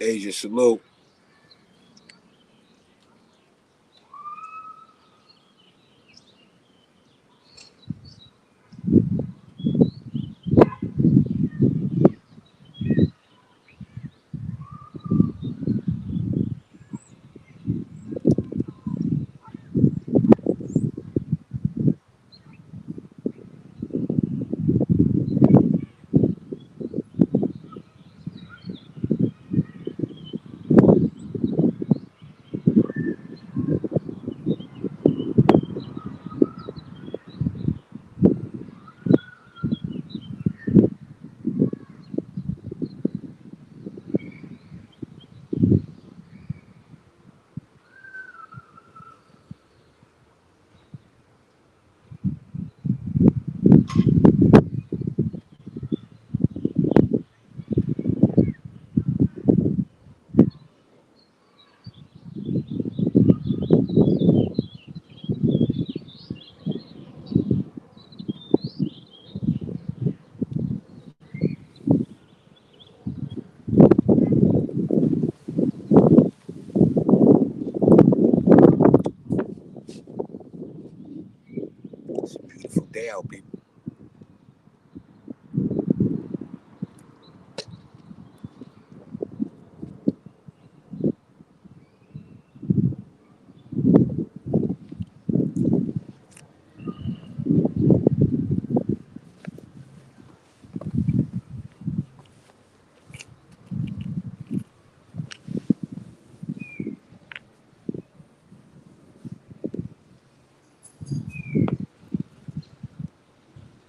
Asia, salute. It's a beautiful day out, people.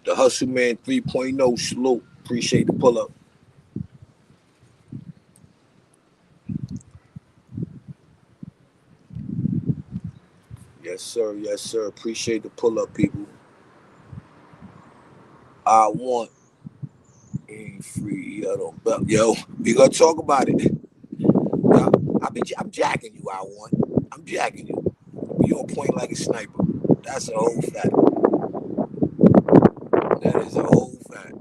The Hustle Man 3.0 salute. Appreciate the pull up. Yes, sir. Yes, sir. Appreciate the pull up, people. I want a free yellow belt. Yo, we gonna talk about it. I'm jacking you. I want. I'm jacking you. You on point like a sniper. That's a whole fact. That is a whole fact.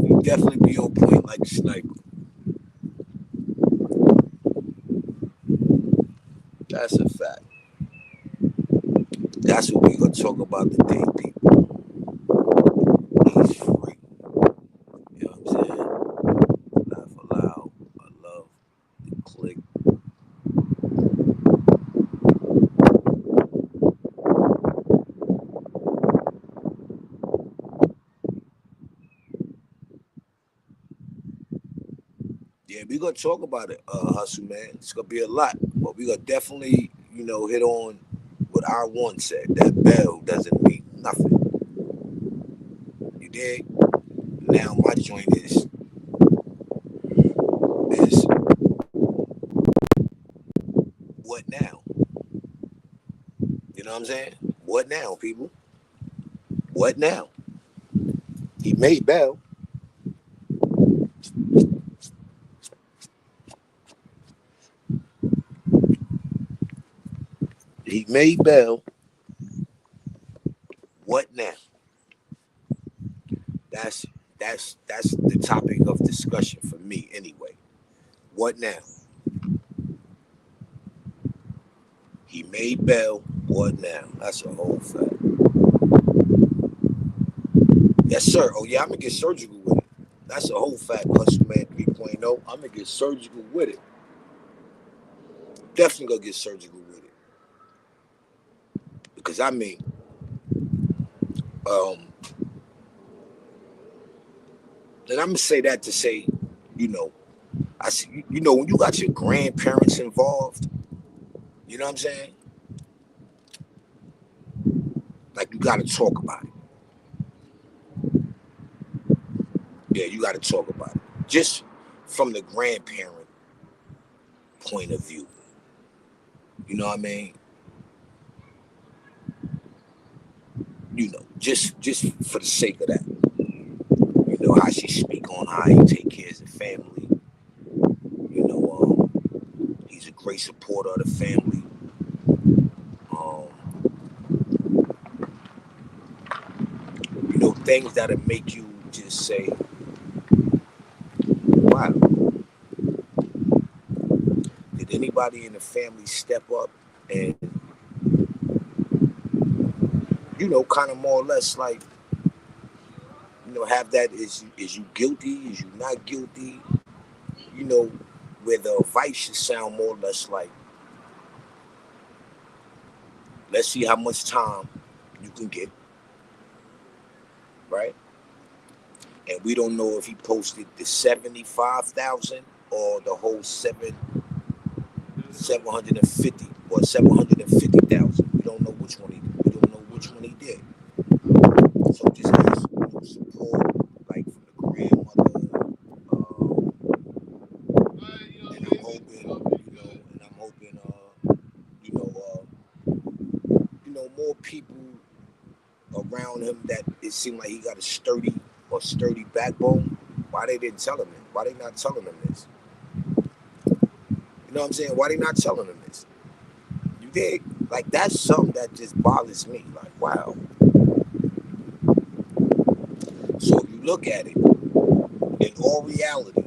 You definitely be on point like a sniper. That's a fact. That's what we gonna talk about today, people. He's free. You know what I'm saying? Laugh aloud. I love the click. Yeah, we gonna talk about it, hustle man. It's gonna be a lot, but we gonna definitely, hit on what I once said. That bell doesn't mean nothing. You dig? Now my joint is what now? You know what I'm saying? What now, people? What now? He made bell. He made bell. What now? That's that's the topic of discussion for me anyway. What now? He made bell. What now? That's a whole fact. Yes, sir. Oh, yeah, I'm going to get surgical with it. That's a whole fact, Hustle Man 3.0. I'm going to get surgical with it. Definitely going to get surgical with it. Because, I mean, um, and I'm going to say that to say, you know, when you got your grandparents involved, you know what I'm saying? Like, you got to talk about it. Yeah, you got to talk about it. Just from the grandparent point of view. You know what I mean? Just for the sake of that. You know how she speak on how he take care of the family. You know, he's a great supporter of the family. Things that'll make you just say, wild. Did anybody in the family step up and, kind of more or less like, have that, is you guilty? Is you not guilty? You know, where the advice should sound more or less like, let's see how much time you can get, right? And we don't know if he posted the 75,000 or the whole 750 or 750,000. We don't know which one he did. So just ask, support like from the grandmother, and I'm hoping, you know, more people around him that it seemed like he got a sturdy backbone. Why they didn't tell him it? Why they not telling him this? You know what I'm saying? Why they not telling him this? You dig? Like that's something that just bothers me. Like wow. So if you look at it in all reality,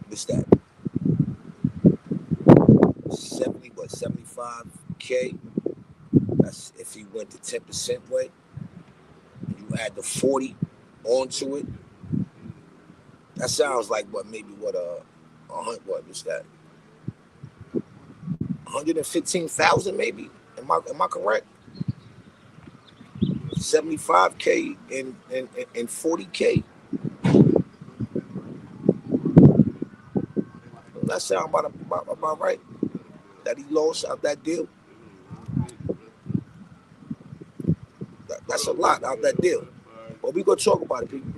what's that? 75K. That's if he went the 10% way. You add the 40 onto it. That sounds like maybe what's that? 115,000 maybe. Am I correct? 75K and 40K. That sound about right. That he lost out that deal. That's a lot out that deal. But we gonna talk about it, people.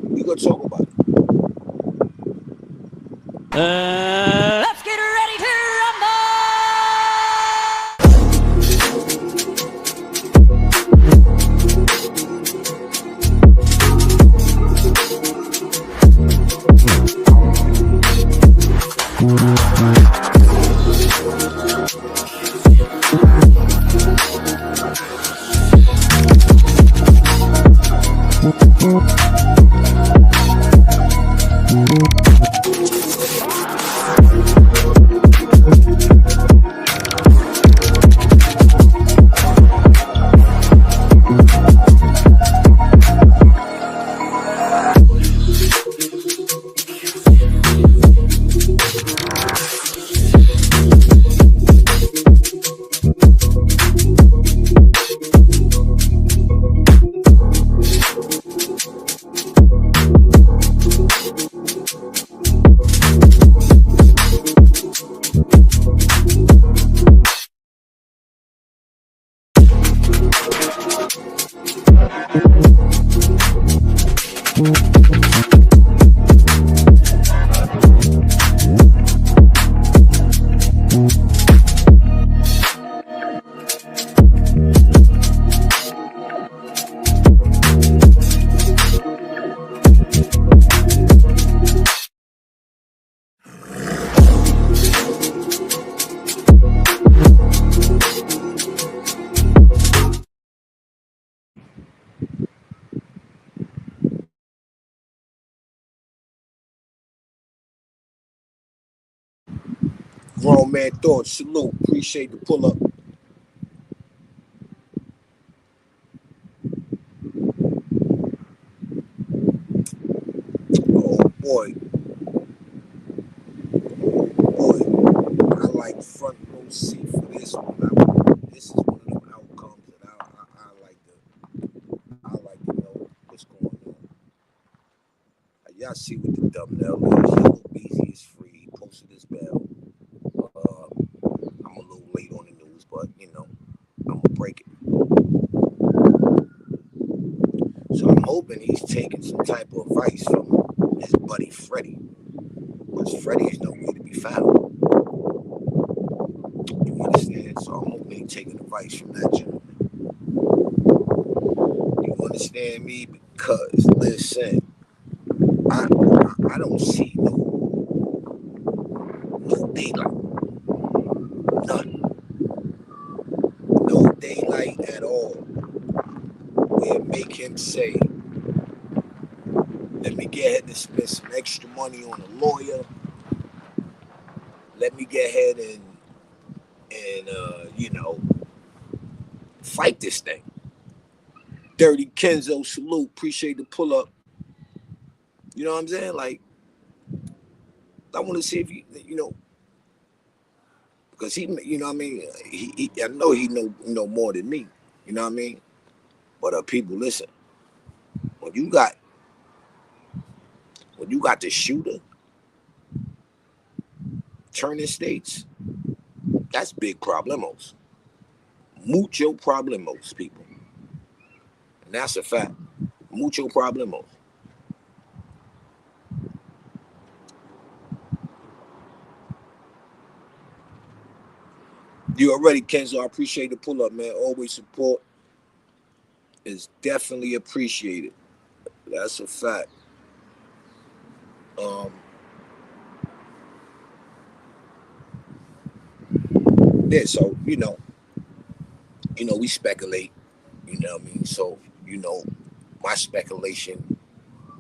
We gonna talk about it. Let's get ready to rumble! Grown man thoughts. Salute. Appreciate the pull up. Oh boy, boy. I like front row seat for this one. This is one of them outcomes that I like to know what's going on. Y'all see what the thumbnail is. Yella Beezy is free. He posted his bail. I'm a little late on the news, but I'm gonna break it. So I'm hoping he's taking some type of advice from his buddy Freddie, because Freddie is nowhere to be found. You understand? So I'm hoping he's taking advice from that gentleman. You understand me? Because listen, I don't see no daylight, none, no daylight at all. Where make him say Let me get ahead and spend some extra money on a lawyer. Let me get ahead and fight this thing. Dirty Kenzo, salute. Appreciate the pull up. You know what I'm saying? Like, I want to see if because you know what I mean. I know he know more than me. You know what I mean? But people, listen. When you got when you got the shooter turning states, that's big problemos. Mucho problemos, people, and that's a fact. Mucho problemos. You already, Kenzo. I appreciate the pull up, man. Always support is definitely appreciated. That's a fact. Um, yeah. So we speculate. You know what I mean. So you know, my speculation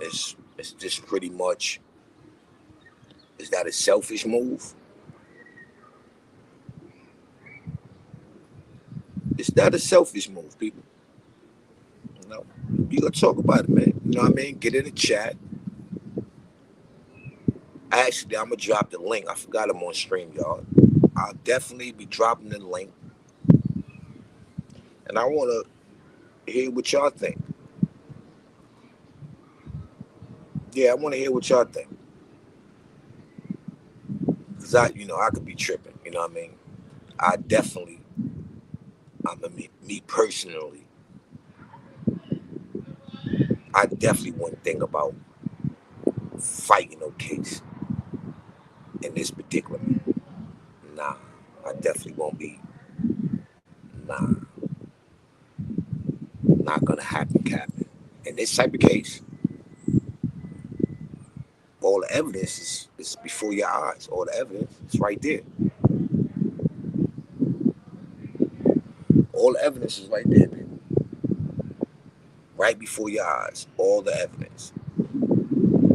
is just pretty much, is that a selfish move? Is that a selfish move, people? You know, you gotta talk about it, man. You know what I mean? Get in the chat. Actually, I'm gonna drop the link. I forgot I'm on StreamYard. I'll definitely be dropping the link, and I wanna hear what y'all think. Yeah, I wanna hear what y'all think, cause I could be tripping. You know what I mean? I definitely, me personally, I definitely wouldn't think about fighting no case in this particular. Nah, I definitely won't be. Nah, not gonna happen, Captain. In this type of case, all the evidence is before your eyes. All the evidence is right there. All the evidence is right there, man. Right before your eyes. All the evidence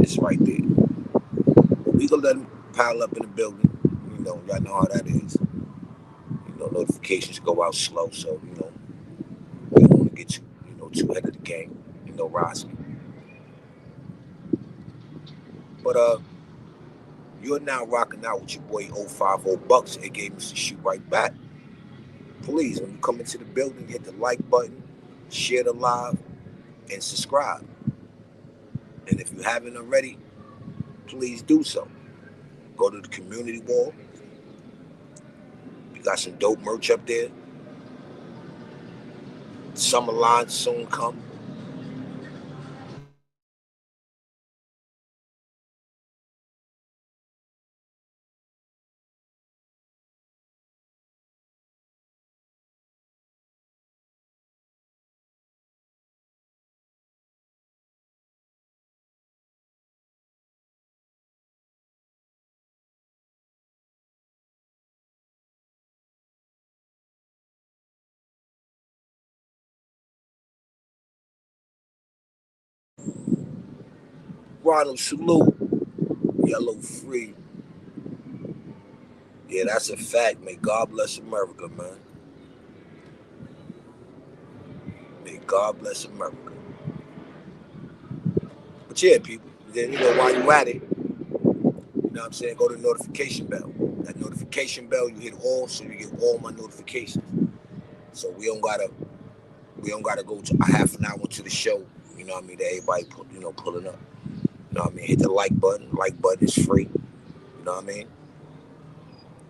is right there. But we gonna let them pile up in the building. Y'all know how that is. Notifications go out slow, so we don't want to get too ahead of the game. Rosky. But you're now rocking out with your boy 050 Bucks. It gave us to shoot right back. Please, when you come into the building, hit the like button, share the live, and subscribe. And if you haven't already, please do so. Go to the community wall. We got some dope merch up there. Summer line soon come. Ronald, salute. Yellow free. Yeah, that's a fact. May God bless America, man. May God bless America. But yeah, people, then while you at it, what I'm saying, go to the notification bell. That notification bell, you hit all, so you get all my notifications. So we don't gotta go to a half an hour to the show. You know what I mean? That everybody pulling up. You know what I mean? Hit the like button. Like button is free. You know what I mean?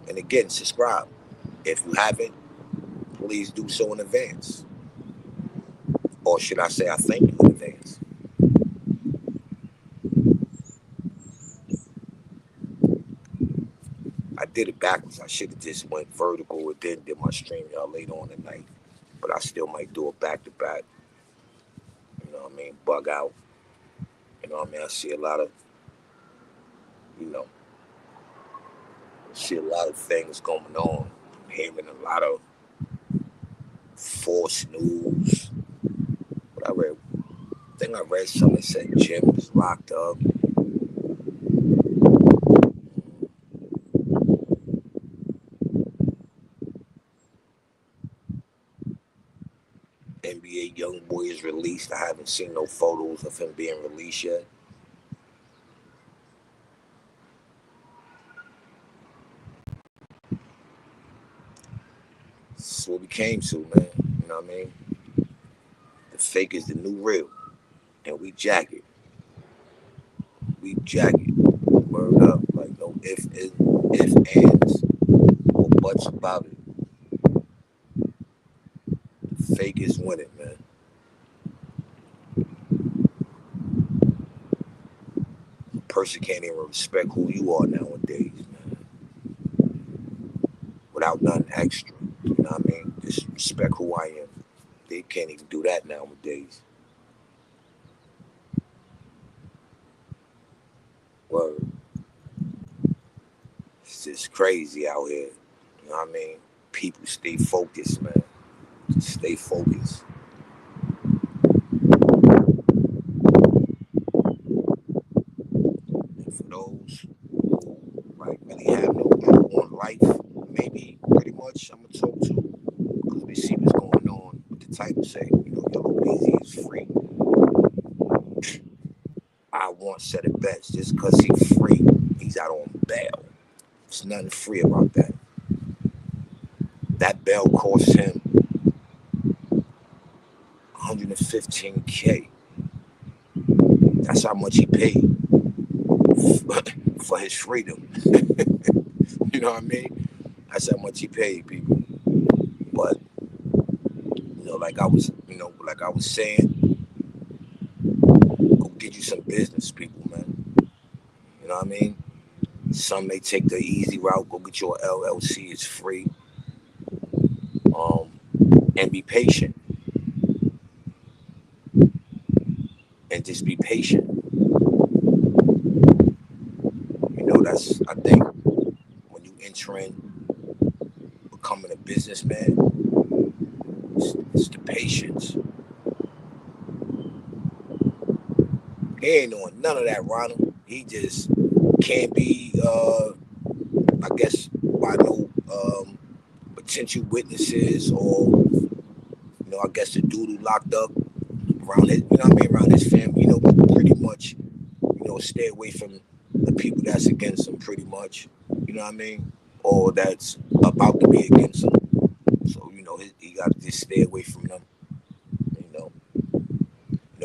And again, subscribe. If you haven't, please do so in advance. Or should I say, I thank you in advance. I did it backwards. I should have just went vertical and then did my stream y'all later on tonight. But I still might do it back to back. You know what I mean? Bug out. You know what I mean? I see a lot of, you know, see a lot of things going on. Hearing a lot of false news. But I read. I think I read something that said Jim was locked up. NBA young boy is released. I haven't seen no photos of him being released yet. This is what we came to, man. You know what I mean? The fake is the new real, and we jack it. We jack it. Word up, like no if ands or buts about it. Fake is winning, man. A person can't even respect who you are nowadays, man, without nothing extra. You know what I mean? Just respect who I am. They can't even do that nowadays. Word. It's just crazy out here. You know what I mean? People stay focused, man. Just stay focused. And for those who like really have no clue on life, maybe pretty much I'm gonna talk to because we see what's going on with the title say, Yellow Beezy is free. I once said it best, just because he's free, he's out on bail. There's nothing free about that. That bail cost him 115K. That's how much he paid for his freedom. You know what I mean? That's how much he paid people. But like I was saying, go get you some business, people, man. You know what I mean? Some may take the easy route, go get your LLC. It's free. Um, and be patient, and just be patient. That's I think when you enter in becoming a businessman, it's the patience. He ain't doing none of that, Ronald. He just can't be, I guess, by no potential witnesses or, I guess the dude who locked up around his, you know what I mean, around his family, pretty much, stay away from the people that's against him, pretty much, you know what I mean, or that's about to be against him. So, he got to just stay away from them, you know.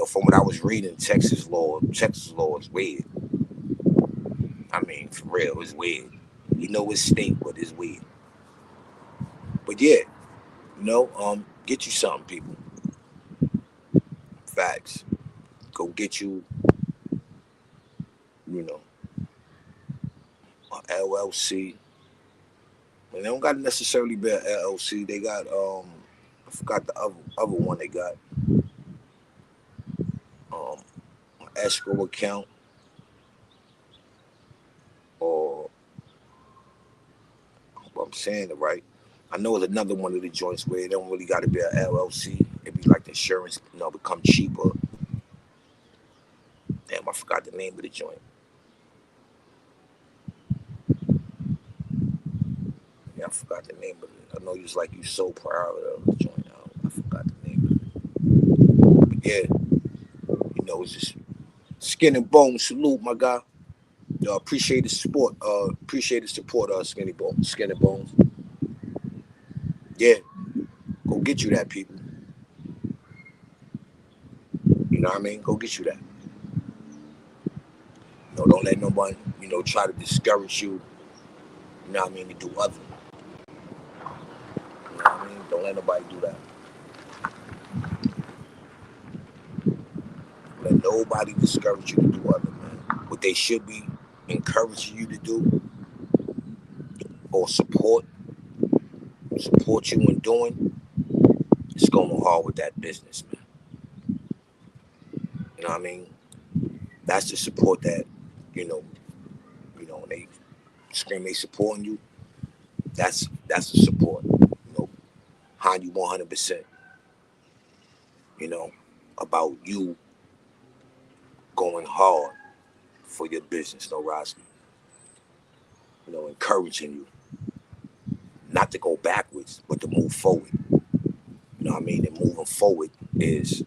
From what I was reading, Texas law is weird. I mean, for real, it's weird. We know it's state, but it's weird. But yeah, get you something, people. Facts. Go get you, you know, a LLC. And they don't got to necessarily be an LLC. They got I forgot the other one they got. An escrow account or I hope I'm saying it right. I know it's another one of the joints where it don't really got to be an LLC. It'd be like the insurance, become cheaper. Damn, I forgot the name of the joint. Yeah, I forgot the name of it. I know you was like you so proud of the joint. I forgot the name of it. But yeah, it's just skin and bone salute, my guy. Appreciate the support. Appreciate the support, skin and bones. Yeah, go get you that, people. You know what I mean? Go get you that. Don't let nobody, try to discourage you. You know what I mean? To do other. You know what I mean? Don't let nobody do that. Let nobody discourage you to do other, man. What they should be encouraging you to do or support you in doing is going hard with that business, man. You know what I mean? That's the support that, you know, when they scream they supporting you, that's the support. Behind you 100%, you know, about you, going hard for your business, no Rosky. Encouraging you not to go backwards, but to move forward. You know what I mean? And moving forward is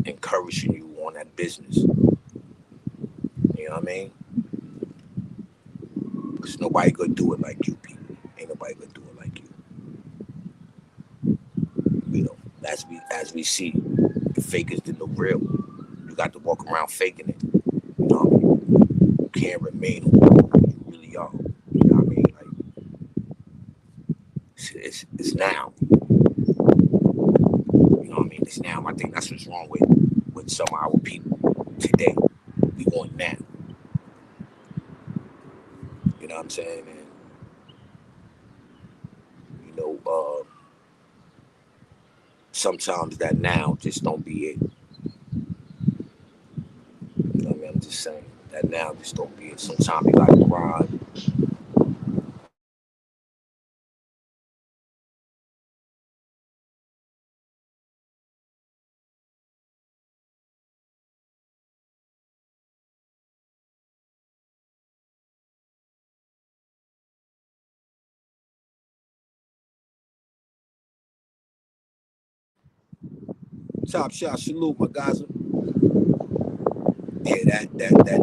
encouraging you on that business. You know what I mean? Because nobody gonna do it like you, people. Ain't nobody gonna do it like you. As we see, the fakers than the real. You got to walk around faking it. You know what I mean? You can't remain who you really are. You know what I mean? Like it's now. You know what I mean? It's now. I think that's what's wrong with some of our people today. We want now. You know what I'm saying? And you know, sometimes that now just don't be it. You know what I mean? I'm just saying that now just don't be it. Sometimes you gotta grind. Top shot, salute my guys. Yeah, that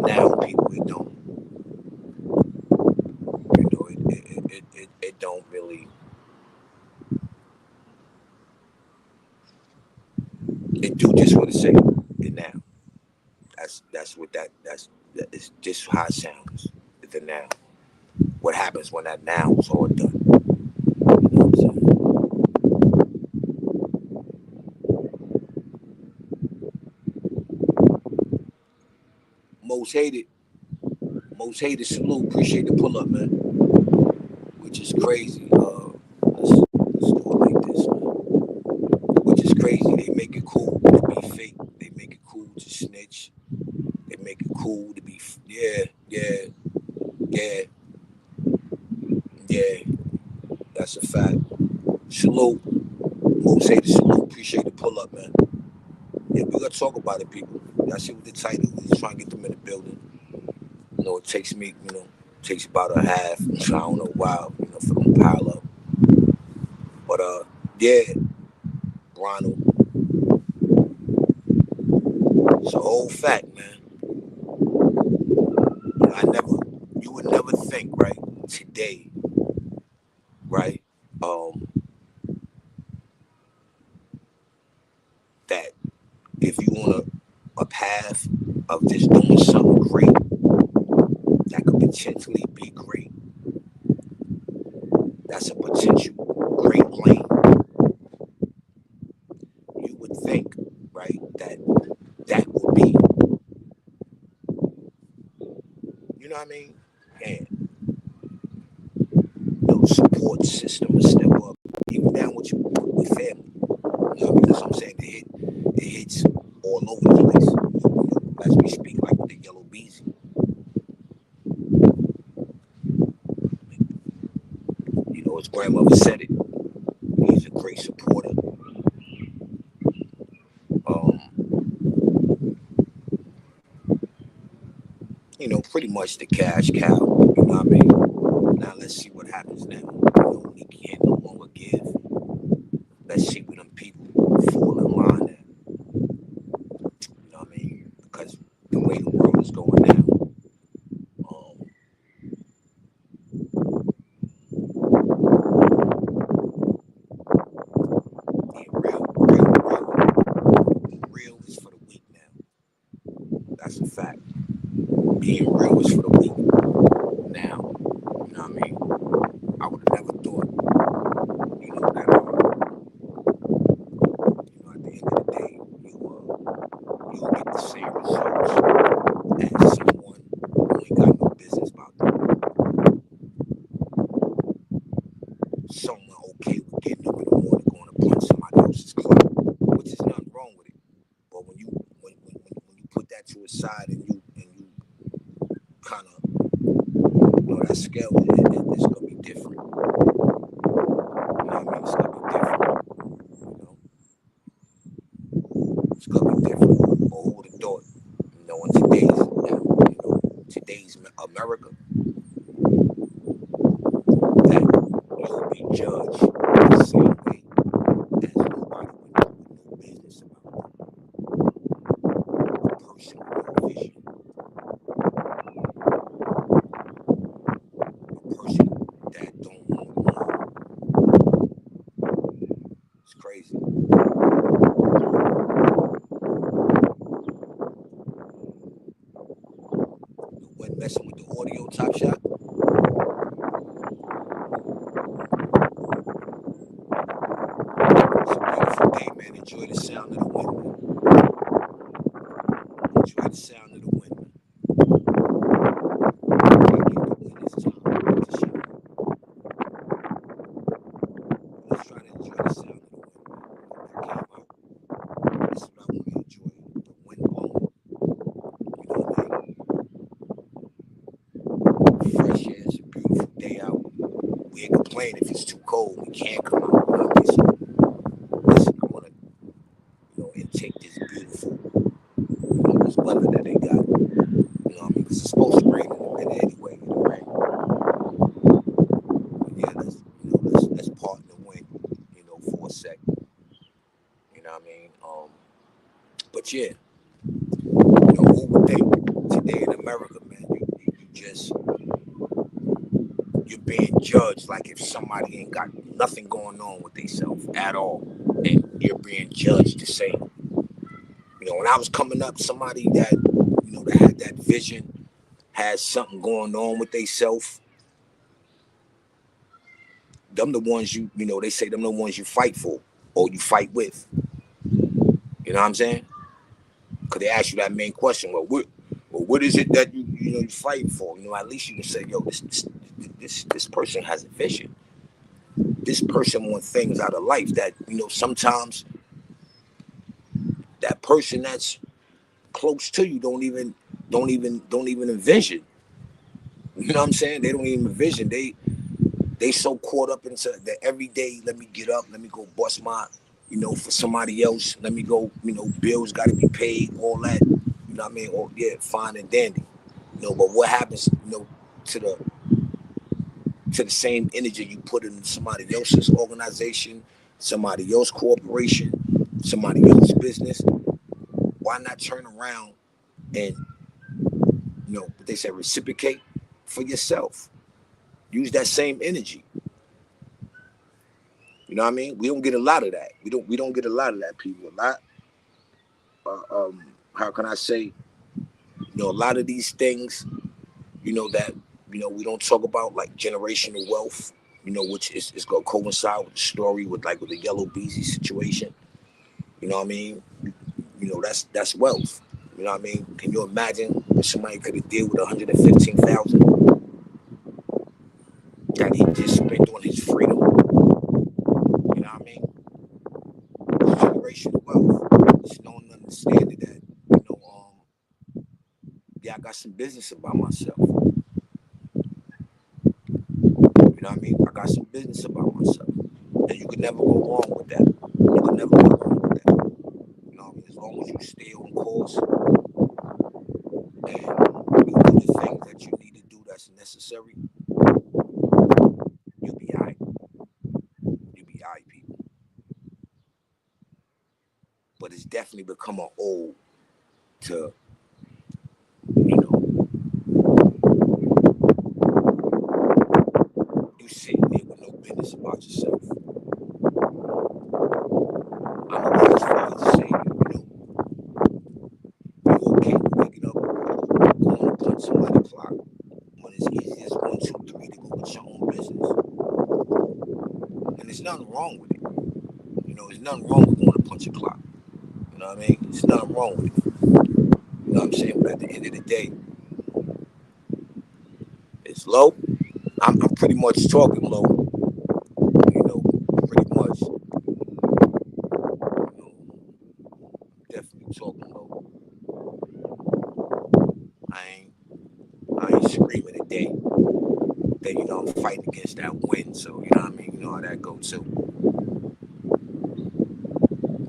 now people it don't. It don't really. It do just what it say. It now. That's what that is just how it sounds. The now. What happens when that now is all done? You know what I'm saying? Most hated, most hated salute. Appreciate the pull up, man. Which is crazy. Let's do it like this, man. Which is crazy. They make it cool to be fake. They make it cool to snitch. They make it cool to be yeah, yeah, yeah, yeah. That's a fact. Salute. Most hated salute. Appreciate the pull up, man. Yeah, we gotta talk about it, people. Y'all see what the title is. Trying to get them in the building. It takes me, takes about a half. So I don't know why, for them to pile up. But yeah, Ronald, it's a whole fact, man. You would never think, right, today, right, um, that if you want a path of just doing something great that could potentially be great, that's a potential great lane. You would think, right, that would be, you know what I mean? And support system will step up, even down with family. You know what I mean? That's what I'm saying. It hits all over the place. As we speak, like with the Yellow Beezy. His grandmother said it. He's a great supporter. Um, pretty much the cash cow. You know what I mean? Now let's see what happens now. He can't no longer give. Let's see where them people fall in line at. You know what I mean? Because the way the world is going now, um, yeah, real is for the weak now. That's a fact. Being real is for the weak now. You know what I mean? I would have never thought, that at the end of the day, you'll get the same results as someone who ain't got no business about them. Someone okay with getting up in the morning going to punch somebody else's club, which is nothing wrong with it. But when you put that to a side and you kind of that scale, it's gonna be different. You know what I mean? It's gonna be different. It's gonna be different. But who would have thought? In America, that you'll be judged the same way as nobody with no business about a person with no vision, a person that don't want more. It's crazy. When messing with the audio, Top Shot, it's a beautiful day, man. Enjoy the sound of the wind. Enjoy the sound of the wind. Give the wind its time to shine. Let's try to enjoy the sound of the wind. That came out. This is what I want to enjoy. The wind blowing. You know what I mean? Fresh air. It's a beautiful day out. We ain't complaining if it's too cold. We can't come out. You know what I mean? So, listen, I want to, intake this beautiful, this weather that they got. You know what I mean? Because it's supposed to rain in a minute anyway. It'll rain. But yeah, let's part in the wind, for a sec. You know what I mean? But yeah, who would think today in America, man, you just you're being judged like if somebody ain't got nothing going on with themselves at all, and you're being judged the same. When I was coming up, somebody that that had that vision, had something going on with themselves. Them the ones they say them the ones you fight for or you fight with. You know what I'm saying? Because they ask you that main question. What is it that you fighting for? At least you can say, yo, this person has a vision. This person wants things out of life that sometimes that person that's close to you don't even envision. You know what I'm saying? They don't even envision. They so caught up into the everyday. Let me get up. Let me go bust my for somebody else. Let me go. Bills got to be paid. All that. You know what I mean? Or yeah, fine and dandy. But what happens? To the same energy you put in somebody else's organization, somebody else's corporation, somebody else's business. Why not turn around and what they say, reciprocate for yourself? Use that same energy. You know what I mean? We don't get a lot of that. We don't get a lot of that, people. A lot. How can I say? A lot of these things. That we don't talk about, like generational wealth. Which is going to coincide with the story with the Yellow Beezy situation. You know what I mean? That's wealth. You know what I mean? Can you imagine if somebody could have dealt with 115,000 that he just spent on his freedom? You know what I mean? It's generational wealth. It's knowing and understanding that yeah, I got some business about myself. You know what I mean? I got some business about myself, and you can never go wrong with that. You can never go wrong with that. You know what I mean? As long as you stay on course and you do the things that you need to do that's necessary, you'll be alright. You'll be alright, people. But it's definitely become an old to you you sitting there with no business about yourself. I'm gonna go as far as to say, you okay with waking up, going to punch somebody's clock when it's easy as 1, 2, 3 to go with your own business. And there's nothing wrong with it. There's nothing wrong with going to punch a clock. You know what I mean? There's nothing wrong with it. You know what I'm saying? But at the end of the day, it's low. I'm pretty much talking low. Pretty much. Definitely talking low. I ain't I ain't screaming today. Then I'm fighting against that wind. So you know what I mean. You know how that go too.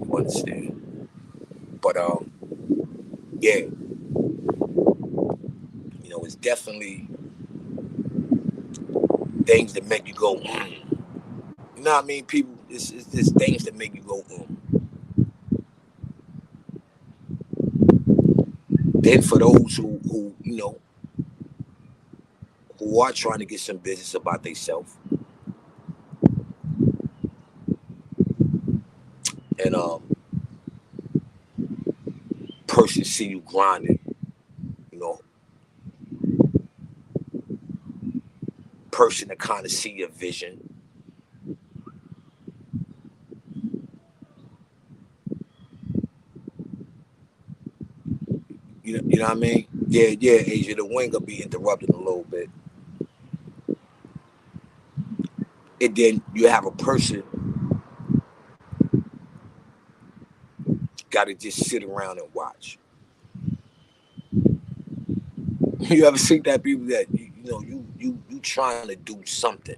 You understand? But yeah, it's definitely things that make you go, You know what I mean? People, it's things that make you go, Then for those who who are trying to get some business about themselves, and person see you grinding, you know, person to kind of see your vision. You know what I mean? Yeah, Asia. The wing will be interrupted a little bit, and then you have a person got to just sit around and watch. You ever see that people that you trying to do something,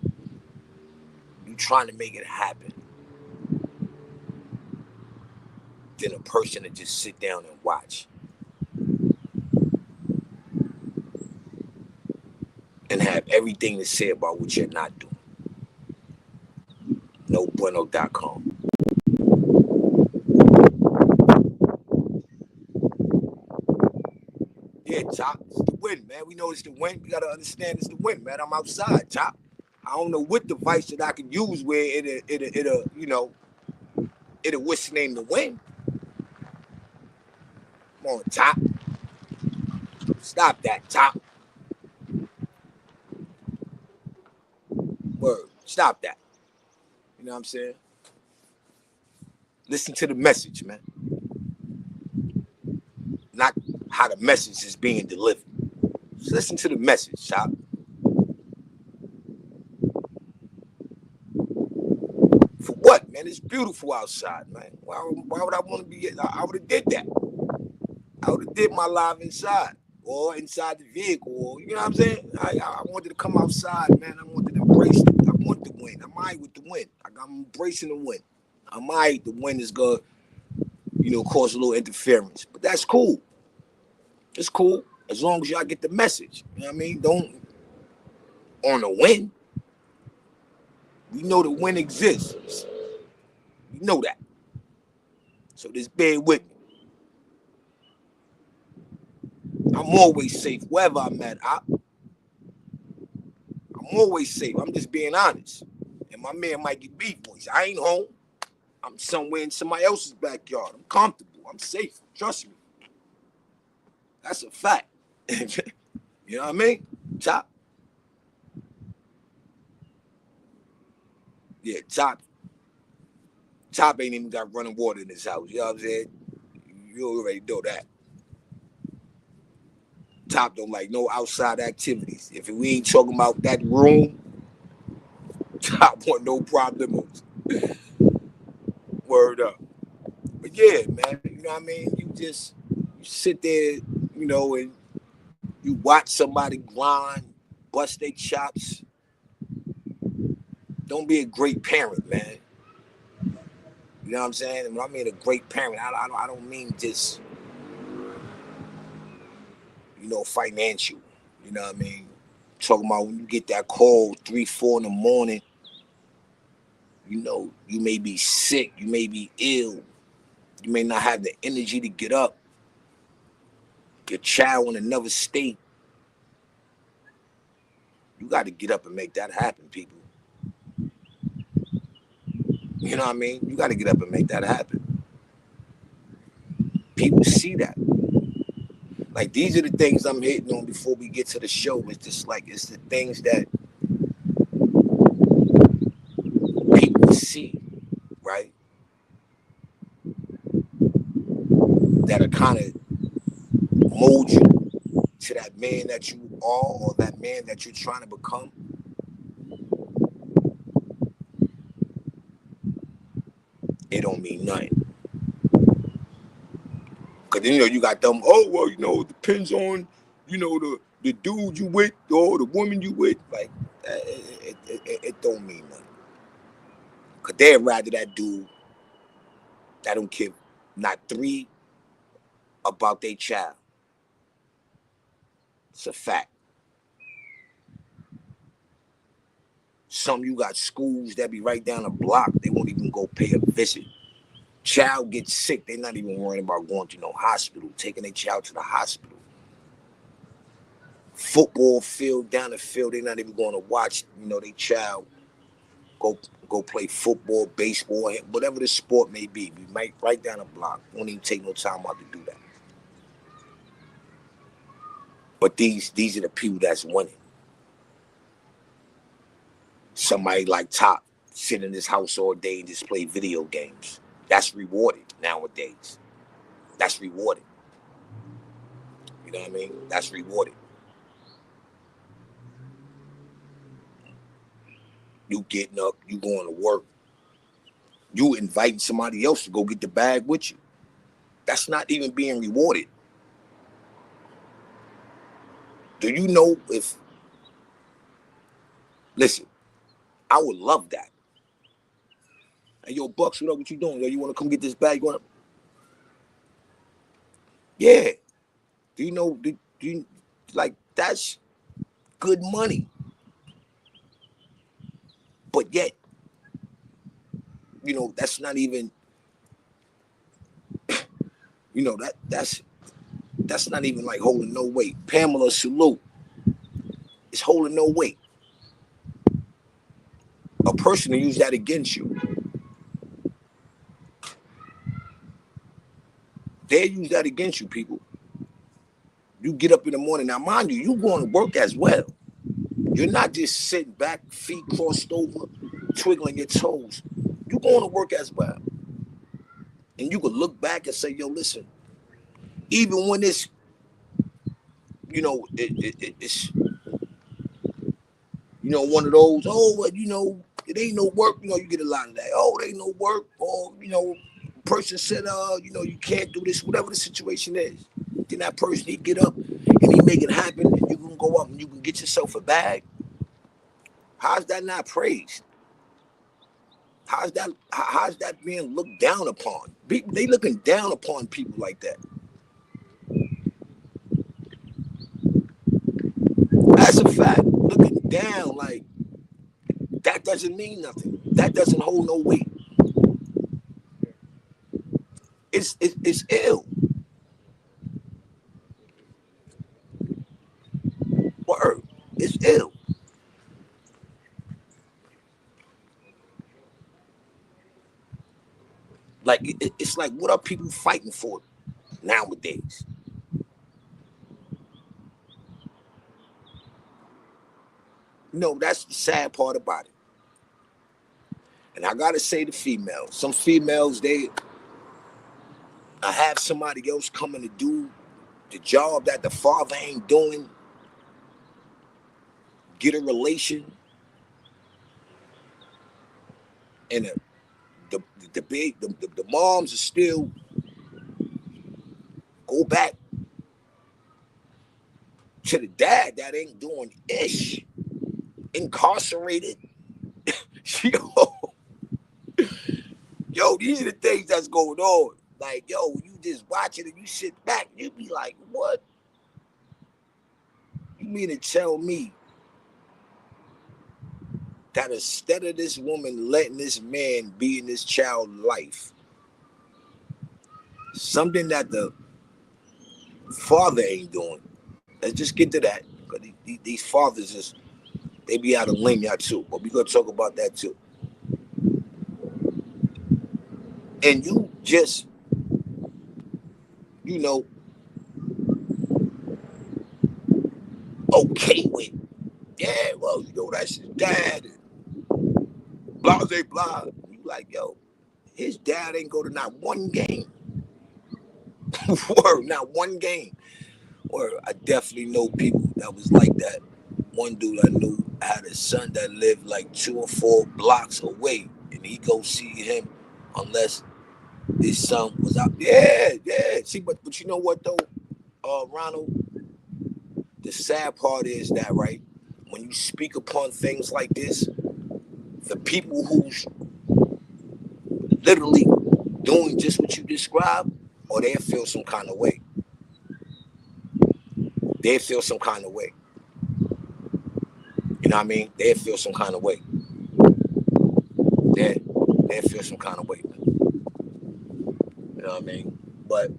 you trying to make it happen, then a person to just sit down and watch and have everything to say about what you're not doing. NoBueno.com. Yeah, Chop, it's the wind, man. We know it's the wind. We gotta understand it's the wind, man. I'm outside, Chop. I don't know what device that I can use where it'll what's the name the wind. Come on, Chop. Stop that, Chop. Word. Stop that. You know what I'm saying? Listen to the message, man. Not how the message is being delivered. Just listen to the message, Chop. For what, man? It's beautiful outside, man. Why would I want to be? I would have did that. I would have did my live inside or inside the vehicle. Or, you know what I'm saying? I wanted to come outside, man. I wanted to embrace it. I want the wind. I'm all right with the wind. I'm embracing the wind. I'm all right. The wind is going to, cause a little interference. But that's cool. It's cool. As long as y'all get the message. You know what I mean? Don't on the wind. We know the wind exists. We know that. So just bear with me. I'm always safe wherever I'm at. I'm always safe. I'm just being honest. And my man might get beat voice. I ain't home. I'm somewhere in somebody else's backyard. I'm comfortable. I'm safe. Trust me. That's a fact. You know what I mean? Chop. Yeah, Chop. Chop ain't even got running water in his house. You know what I'm saying? You already know that. Top don't like no outside activities. If we ain't talking about that room, Top want no problems. Word up. But yeah, man, you know what I mean? You sit there, and you watch somebody grind, bust their chops. Don't be a great parent, man. You know what I'm saying? When I mean a great parent, I don't mean just, financial. You know what I mean? Talking about when you get that call 3, 4 in the morning, you may be sick, you may be ill, you may not have the energy to get up. Your child in another state, you got to get up and make that happen, people. You know what I mean? You got to get up and make that happen. People see that. Like these are the things I'm hitting on before we get to the show. It's just like it's the things that people see, right? That are kind of mold you to that man that you are or that man that you're trying to become. It don't mean nothing. Cause then you got them. Oh well, it depends on the dude you with or the woman you with. Like it don't mean nothing. Cause they'd rather that dude that don't care not three about their child. It's a fact. Some you got schools that be right down the block. They won't even go pay a visit. Child gets sick. They're not even worrying about going to no hospital, taking their child to the hospital. Football field, down the field, they're not even going to watch, their child go go play football, baseball, whatever the sport may be. We might right down the block. Won't even take no time out to do that. But these are the people that's winning. Somebody like Top sit in his house all day and just play video games. That's rewarded nowadays. That's rewarded. You know what I mean? That's rewarded. You getting up, you going to work, you inviting somebody else to go get the bag with you. That's not even being rewarded. Do you know if, listen, I would love that. Hey, yo, Bucks, what up? What you doing? Yo, you want to come get this bag? You want to? Yeah. Do you know, do you, like, that's good money. But yet, that's not even, that's not even like holding no weight. Pamela Salute is holding no weight. A person to use that against you. They use that against you, people. You get up in the morning. Now, mind you, you going to work as well. You're not just sitting back, feet crossed over, twiggling your toes. You're going to work as well. And you can look back and say, yo, listen, even when it's, it's, one of those, oh, well, it ain't no work. You get a lot of that. Oh, it ain't no work. Or, person said, you can't do this, whatever the situation is. Then that person, he get up and he make it happen. And you can go up and you can get yourself a bag. How's that not praised? How's that being looked down upon? They looking down upon people like that. That's a fact. Looking down, like, that doesn't mean nothing. That doesn't hold no weight. It's ill. Word. It's ill. Like, it's like, what are people fighting for nowadays? That's the sad part about it. And I gotta say, the females. Some females, I have somebody else coming to do the job that the father ain't doing. Get a relation, and the moms are still go back to the dad that ain't doing ish, incarcerated. yo, these are the things that's going on. Like, yo, you just watch it and you sit back, you be like, what? You mean to tell me that instead of this woman letting this man be in this child's life, something that the father ain't doing? Let's just get to that. Because these fathers they be out of lingo too. But we're gonna talk about that too. And you just, you know, okay with, yeah, well, that's his dad, and blah, blah, blah. You like, yo, his dad ain't go to not one game. Word, not one game. Or I definitely know people that was like that. One dude I knew had a son that lived like 2 or 4 blocks away, and he go see him unless his son was out. Yeah, yeah. See, but you know what though, Ronald? The sad part is that, right, when you speak upon things like this, the people who's literally doing just what you described, or they feel some kind of way. They feel some kind of way. You know what I mean? They feel some kind of way. they feel some kind of way, man. You know what I mean? But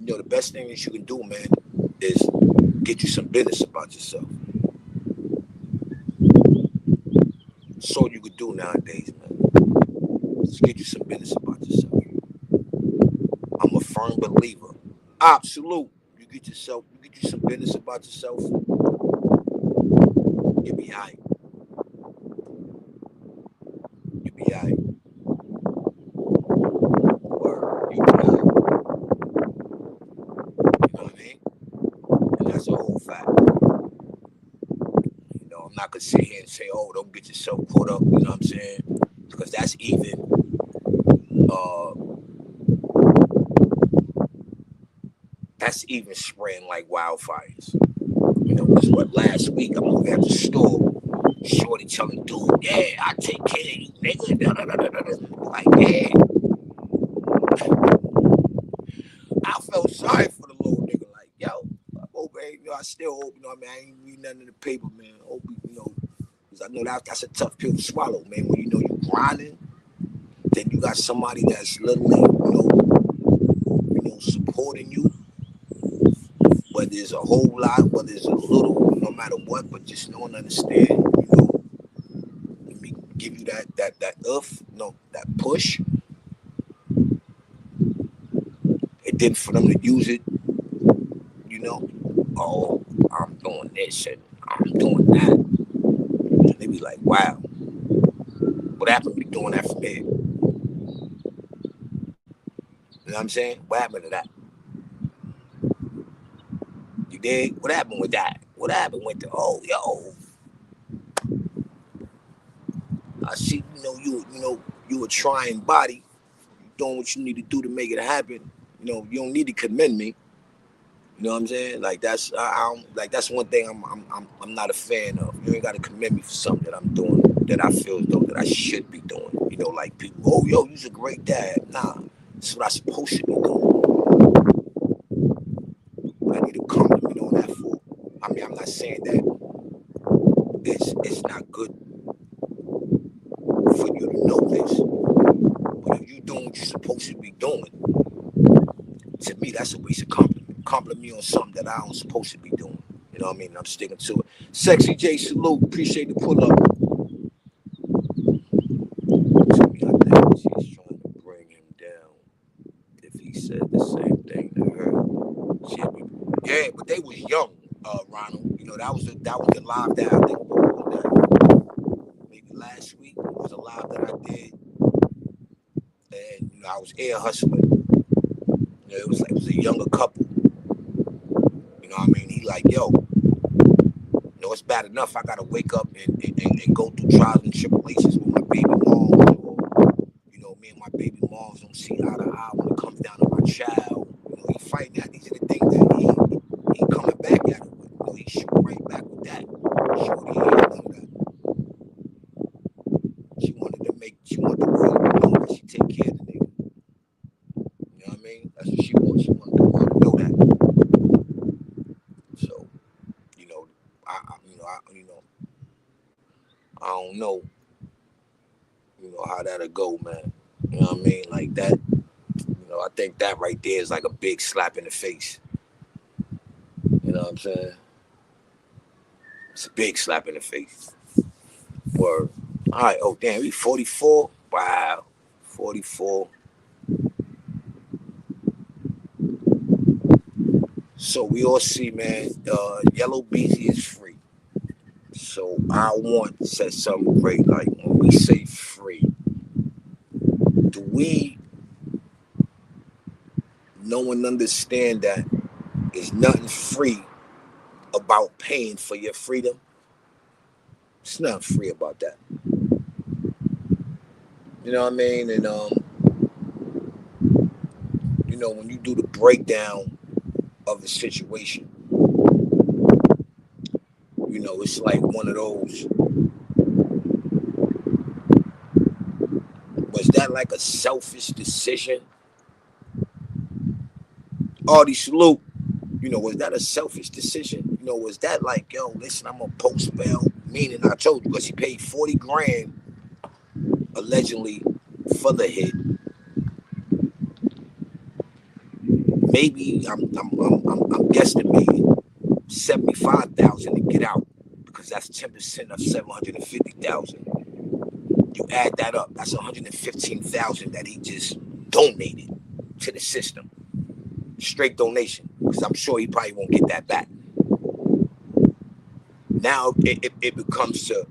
the best thing that you can do, man, is get you some business about yourself. That's all you could do nowadays, man. Just get you some business about yourself. I'm a firm believer. Absolute. You get you some business about yourself, you'll be alright. You'll be alright. Word. You'll be alright. You know what I mean? And that's a whole fact. I'm not gonna sit here and say, "Oh, don't get yourself caught up." You know what I'm saying? Because uh, that's even spreading like wildfires. Because what last week I'm over at the store, shorty telling dude, "Yeah, I take care of you, nigga." Da, da, da, da, da. Like, yeah, I felt sorry for the little nigga. Like, yo, I hope, I still hope, I mean, I ain't read nothing in the paper, man. I hope, because I know that's a tough pill to swallow, man. When you grinding, then you got somebody that's literally, supporting you, but there's a whole lot, but there's a little, no matter what, but just know and understand, let me give you that push, and then for them to use it, you know, oh, I'm doing this and I'm doing that, and they be like, wow, what happened to me doing that for me? You know what I'm saying? What happened to that? You dig? What happened with that? What happened with the, oh, yo, I see, you a trying body, doing what you need to do to make it happen. You don't need to commend me. You know what I'm saying? Like I don't, like that's one thing I'm not a fan of. You ain't got to commend me for something that I'm doing that I feel as though that I should be doing. Like people, oh yo, you're a great dad. Nah, it's what I supposed to be doing. I need a compliment on that for. I mean, I'm not saying that it's not good for you to know this, but if you're doing what you're supposed to be doing, to me, that's a waste of compliment. Compliment me on something that I don't supposed to be doing. You know what I mean? I'm sticking to it. Sexy J salute. Appreciate the pull up. To me, I think she's trying to bring him down. If he said the same thing to her, she'd be. Yeah, but they was young, Ronald. That was the live that I think maybe last week. It was a live that I did, and I was air hustling. It was a younger couple. You know what I mean? He like, yo, it's bad enough. I gotta wake up and go through trials and tribulations with my baby mom, or me and my baby moms don't see eye to eye when it comes down to my child. He fighting that. These are the things that he coming back at it with. He shooting right back with that. Shorty ain't none of that. She wanted the world to know that she take care of the nigga. You know what I mean? That's what she wants. She wanted the world to know that. So, you know, I don't know, how that'll go, man. You know what I mean? Like that. I think that right there is like a big slap in the face. You know what I'm saying? It's a big slap in the face. Word. All right. Oh, damn. We 44. Wow. 44. So we all see, man, Yellow Beezy is free. So I want to say something great. Like when we say free, do we know and understand that there's nothing free about paying for your freedom? It's nothing free about that. You know what I mean? And when you do the breakdown of the situation, it's like one of those. Was that like a selfish decision? Artie salute. Was that a selfish decision? Was that like, yo, listen, I'm gonna post bail? Meaning I told you because he paid 40 grand allegedly for the hit. Maybe I'm guesstimating 75,000 to get out because that's 10% of 750,000. You add that up, that's 115,000 that he just donated to the system. Straight donation, because I'm sure he probably won't get that back. Now it becomes to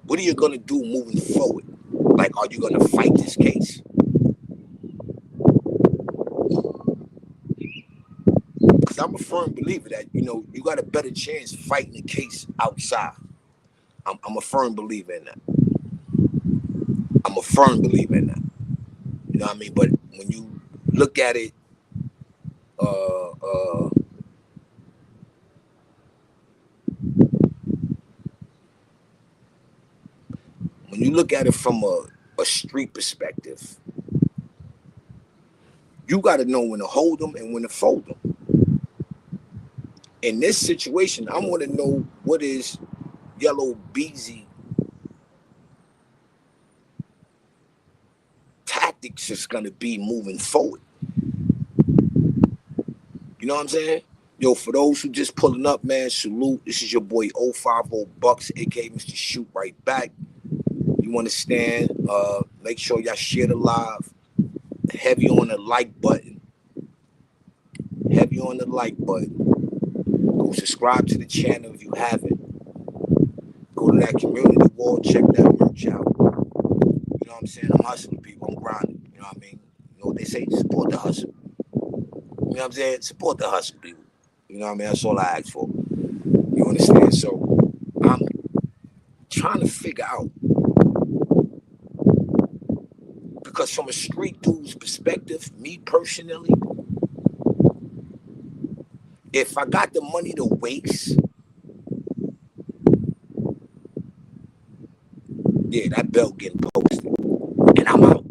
what are you gonna do moving forward? Like, are you gonna fight this case? Because I'm a firm believer that you got a better chance fighting the case outside. I'm a firm believer in that. I'm a firm believer in that. You know what I mean? But when you look at it, uh, uh, when you look at it from a street perspective, you got to know when to hold them and when to fold them. In this situation, I want to know what is Yellow Beezy tactics is going to be moving forward. You know what I'm saying? Yo, for those who just pulling up, man, salute. This is your boy 050 Bucks, aka Mr. Shoot Right Back. You understand? Make sure y'all share the live. Heavy on the like button. Heavy on the like button. Go subscribe to the channel if you haven't. Go to that community wall, check that merch out. You know what I'm saying? I'm hustling people. I'm grinding. You know what I mean? You know what they say? Support the hustle. You know what I'm saying? Support the hustle, people. You know what I mean? That's all I ask for. You understand? So I'm trying to figure out, because from a street dude's perspective, me personally, if I got the money to waste, yeah, that belt getting posted. And I'm out.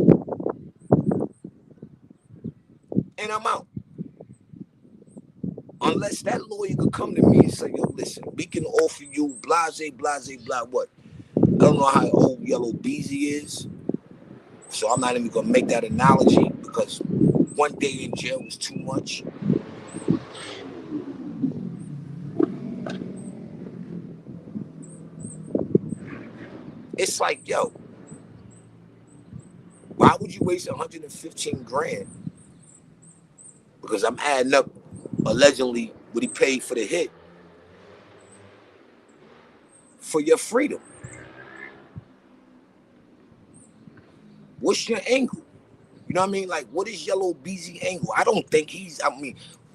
And I'm out. Unless that lawyer could come to me and say, yo, listen, we can offer you blase, blah, what? I don't know how old Yellow Beezy is, so I'm not even going to make that analogy because one day in jail was too much. It's like, yo, why would you waste 115 grand? Because I'm adding up allegedly what he paid for the hit for your freedom. What's your angle? You know what I mean? Like, what is Yellow Beezy angle? I don't think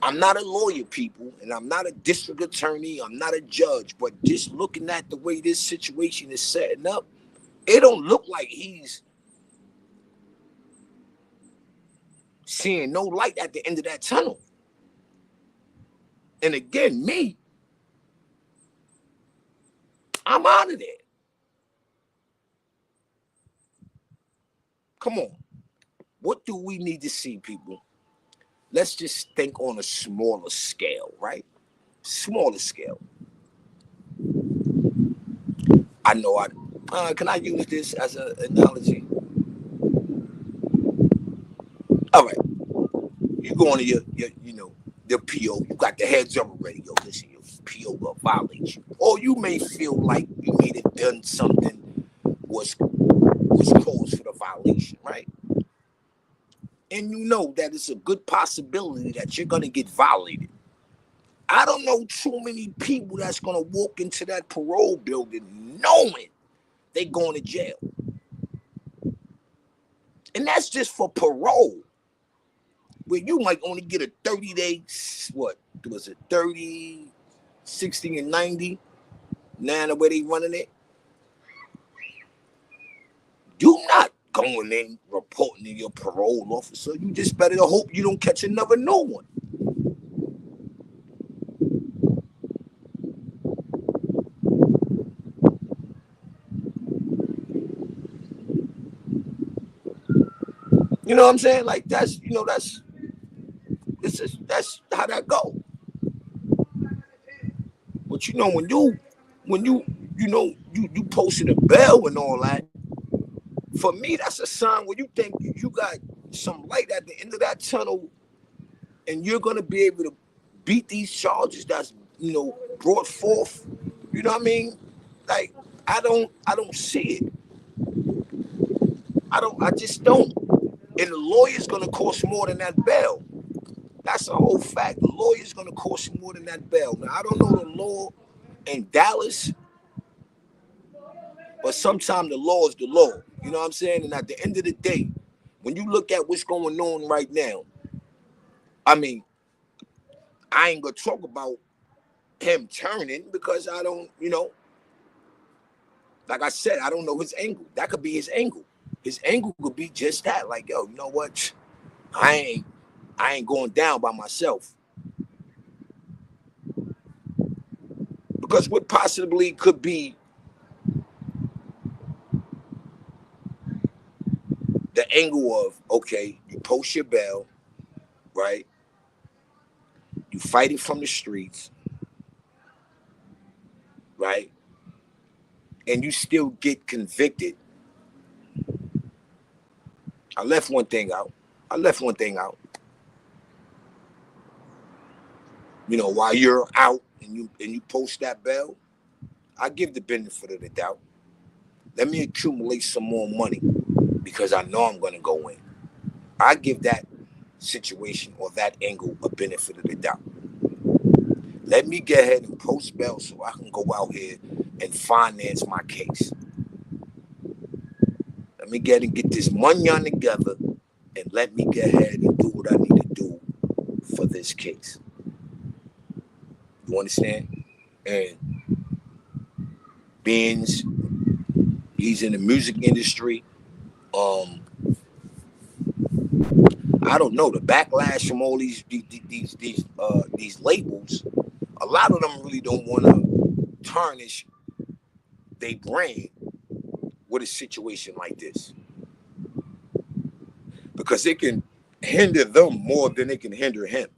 I'm not a lawyer, people, and I'm not a district attorney. I'm not a judge, but just looking at the way this situation is setting up, it don't look like he's seeing no light at the end of that tunnel. And again, I'm out of there. Come on. What do we need to see, people? Let's just think on a smaller scale, right? Smaller scale. I know can I use this as an analogy? All right. You go on to your PO, you got the heads up already. Yo, listen, your PO will violate you. Or you may feel like you may have done something was caused for the violation, right? And you know that it's a good possibility that you're gonna get violated. I don't know too many people that's gonna walk into that parole building knowing they going to jail. And that's just for parole, where you might only get a 30-day, what was it, 30, 60, and 90. Now the way they running it, you not going in reporting to your parole officer. You just better hope you don't catch another new one. You know what I'm saying? Like that's how that go. But when you you posting a bell and all that. For me, that's a sign where you think you got some light at the end of that tunnel, and you're gonna be able to beat these charges that's brought forth. You know what I mean? Like I don't see it. I just don't. And the lawyer's gonna cost more than that bail. That's a whole fact. The lawyer's gonna cost more than that bail. Now I don't know the law in Dallas, but sometimes the law is the law. You know what I'm saying? And at the end of the day, when you look at what's going on right now, I mean, I ain't gonna talk about him turning because I don't, like I said, I don't know his angle. That could be his angle. His angle could be just that. Like, yo, you know what? I ain't going down by myself. Because what possibly could be the angle of, okay, you post your bail, right? You fight it from the streets, right? And you still get convicted. I left one thing out. I left one thing out. While you're out and you post that bail, I give the benefit of the doubt. Let me accumulate some more money because I know I'm gonna go in. I give that situation or that angle a benefit of the doubt. Let me get ahead and post bail so I can go out here and finance my case. Let me get ahead and get this money on together and let me get ahead and do what I need to do for this case. You understand? And Beans, he's in the music industry. Um, I don't know the backlash from all these labels. A lot of them really don't want to tarnish their brand with a situation like this because it can hinder them more than it can hinder him.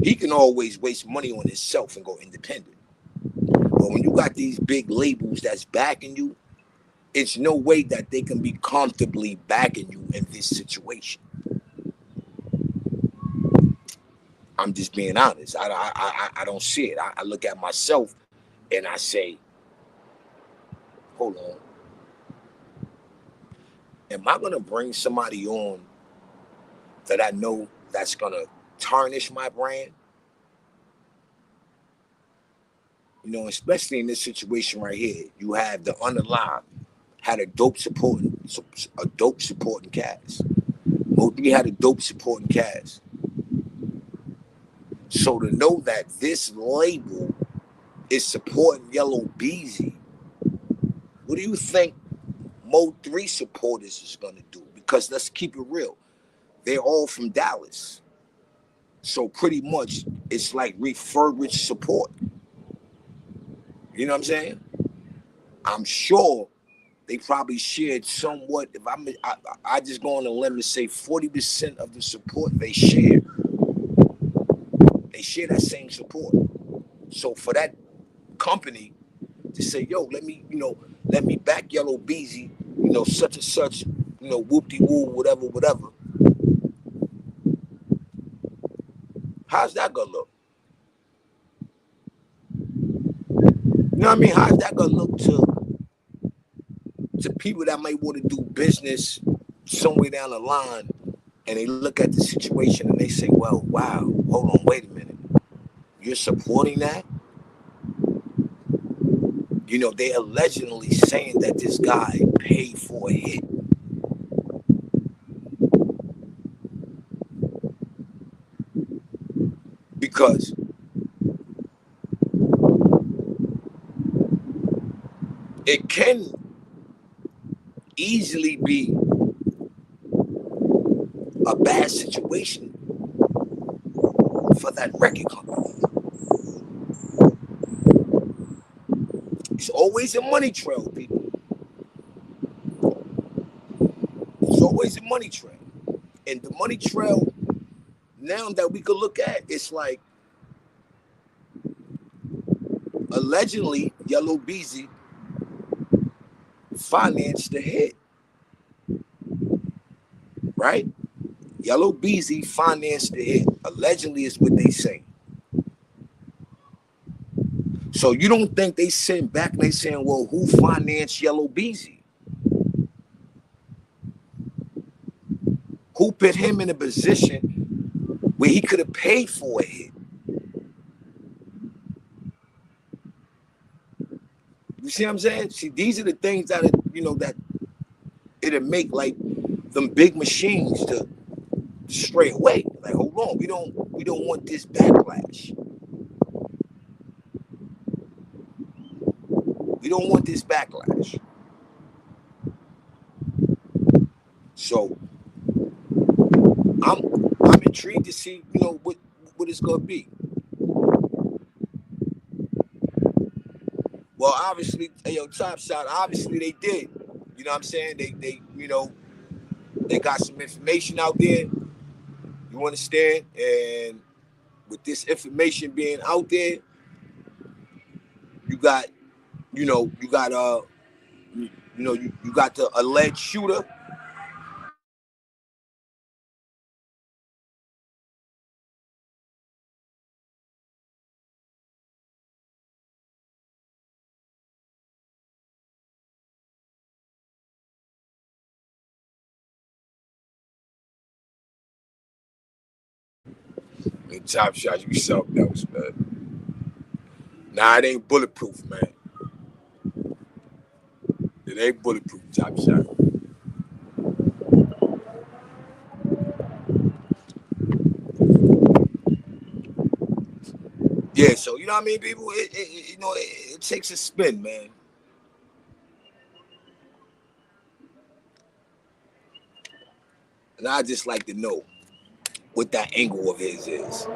He can always waste money on himself and go independent. But when you got these big labels that's backing you, it's no way that they can be comfortably backing you in this situation. I'm just being honest. I don't see it. I look at myself and I say, hold on. Am I gonna bring somebody on that I know that's gonna tarnish my brand? Especially in this situation right here, you have the underline had a dope supporting cast. Mo3 had a dope supporting cast. So to know that this label is supporting Yellow Beezy, what do you think Mo3 supporters is gonna do? Because let's keep it real, they're all from Dallas. So pretty much it's like refurbished support. You know what I'm saying? I'm sure they probably shared somewhat. If I just go on a limb and say 40% of the support they share that same support. So for that company to say, yo, let me back Yellow Beezy, such and such, whoop de woo, whatever, whatever. How's that gonna look? You know what I mean? How's that gonna look to people that might want to do business somewhere down the line, and they look at the situation and they say, well, wow, hold on, wait a minute. You're supporting that? They allegedly saying that this guy paid for a hit. Because it can easily be a bad situation for that record company. It's always a money trail, people. It's always a money trail. And the money trail, now that we could look at, it's like allegedly Yellow Beezy financed the hit, right? Yellow Beezy financed the hit. Allegedly is what they say. So you don't think they sent back and they saying, well, who financed Yellow Beezy? Who put him in a position where he could have paid for a hit? You see what I'm saying? See, these are the things that that it'll make like them big machines to stray away. Like, hold on, we don't want this backlash. We don't want this backlash. So I'm I'm intrigued to see what it's gonna be. Well, obviously, Top Shot. Obviously, they did. You know what I'm saying? They got some information out there. You understand? And with this information being out there, you got you got you got the alleged shooter. And Top Shot, you something else, man. Nah, it ain't bulletproof, man. It ain't bulletproof, Top Shot. Yeah, so you know what I mean, people. It takes a spin, man. And I just like to know what that angle of his is.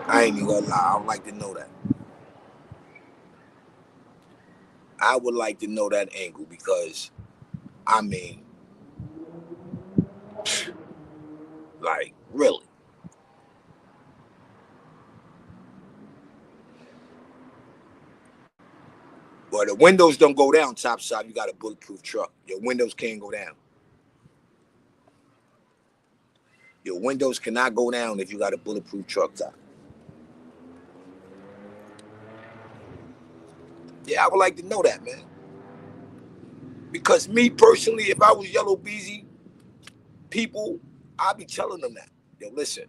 I ain't even gonna lie. I would like to know that. I would like to know that angle because I mean, like, really. But the windows don't go down, Top Shot. You got a bulletproof truck. Your windows can't go down. Your windows cannot go down if you got a bulletproof truck, Top. Yeah, I would like to know that, man. Because me personally, if I was Yellow Beezy, people, I'd be telling them that. Yo, listen,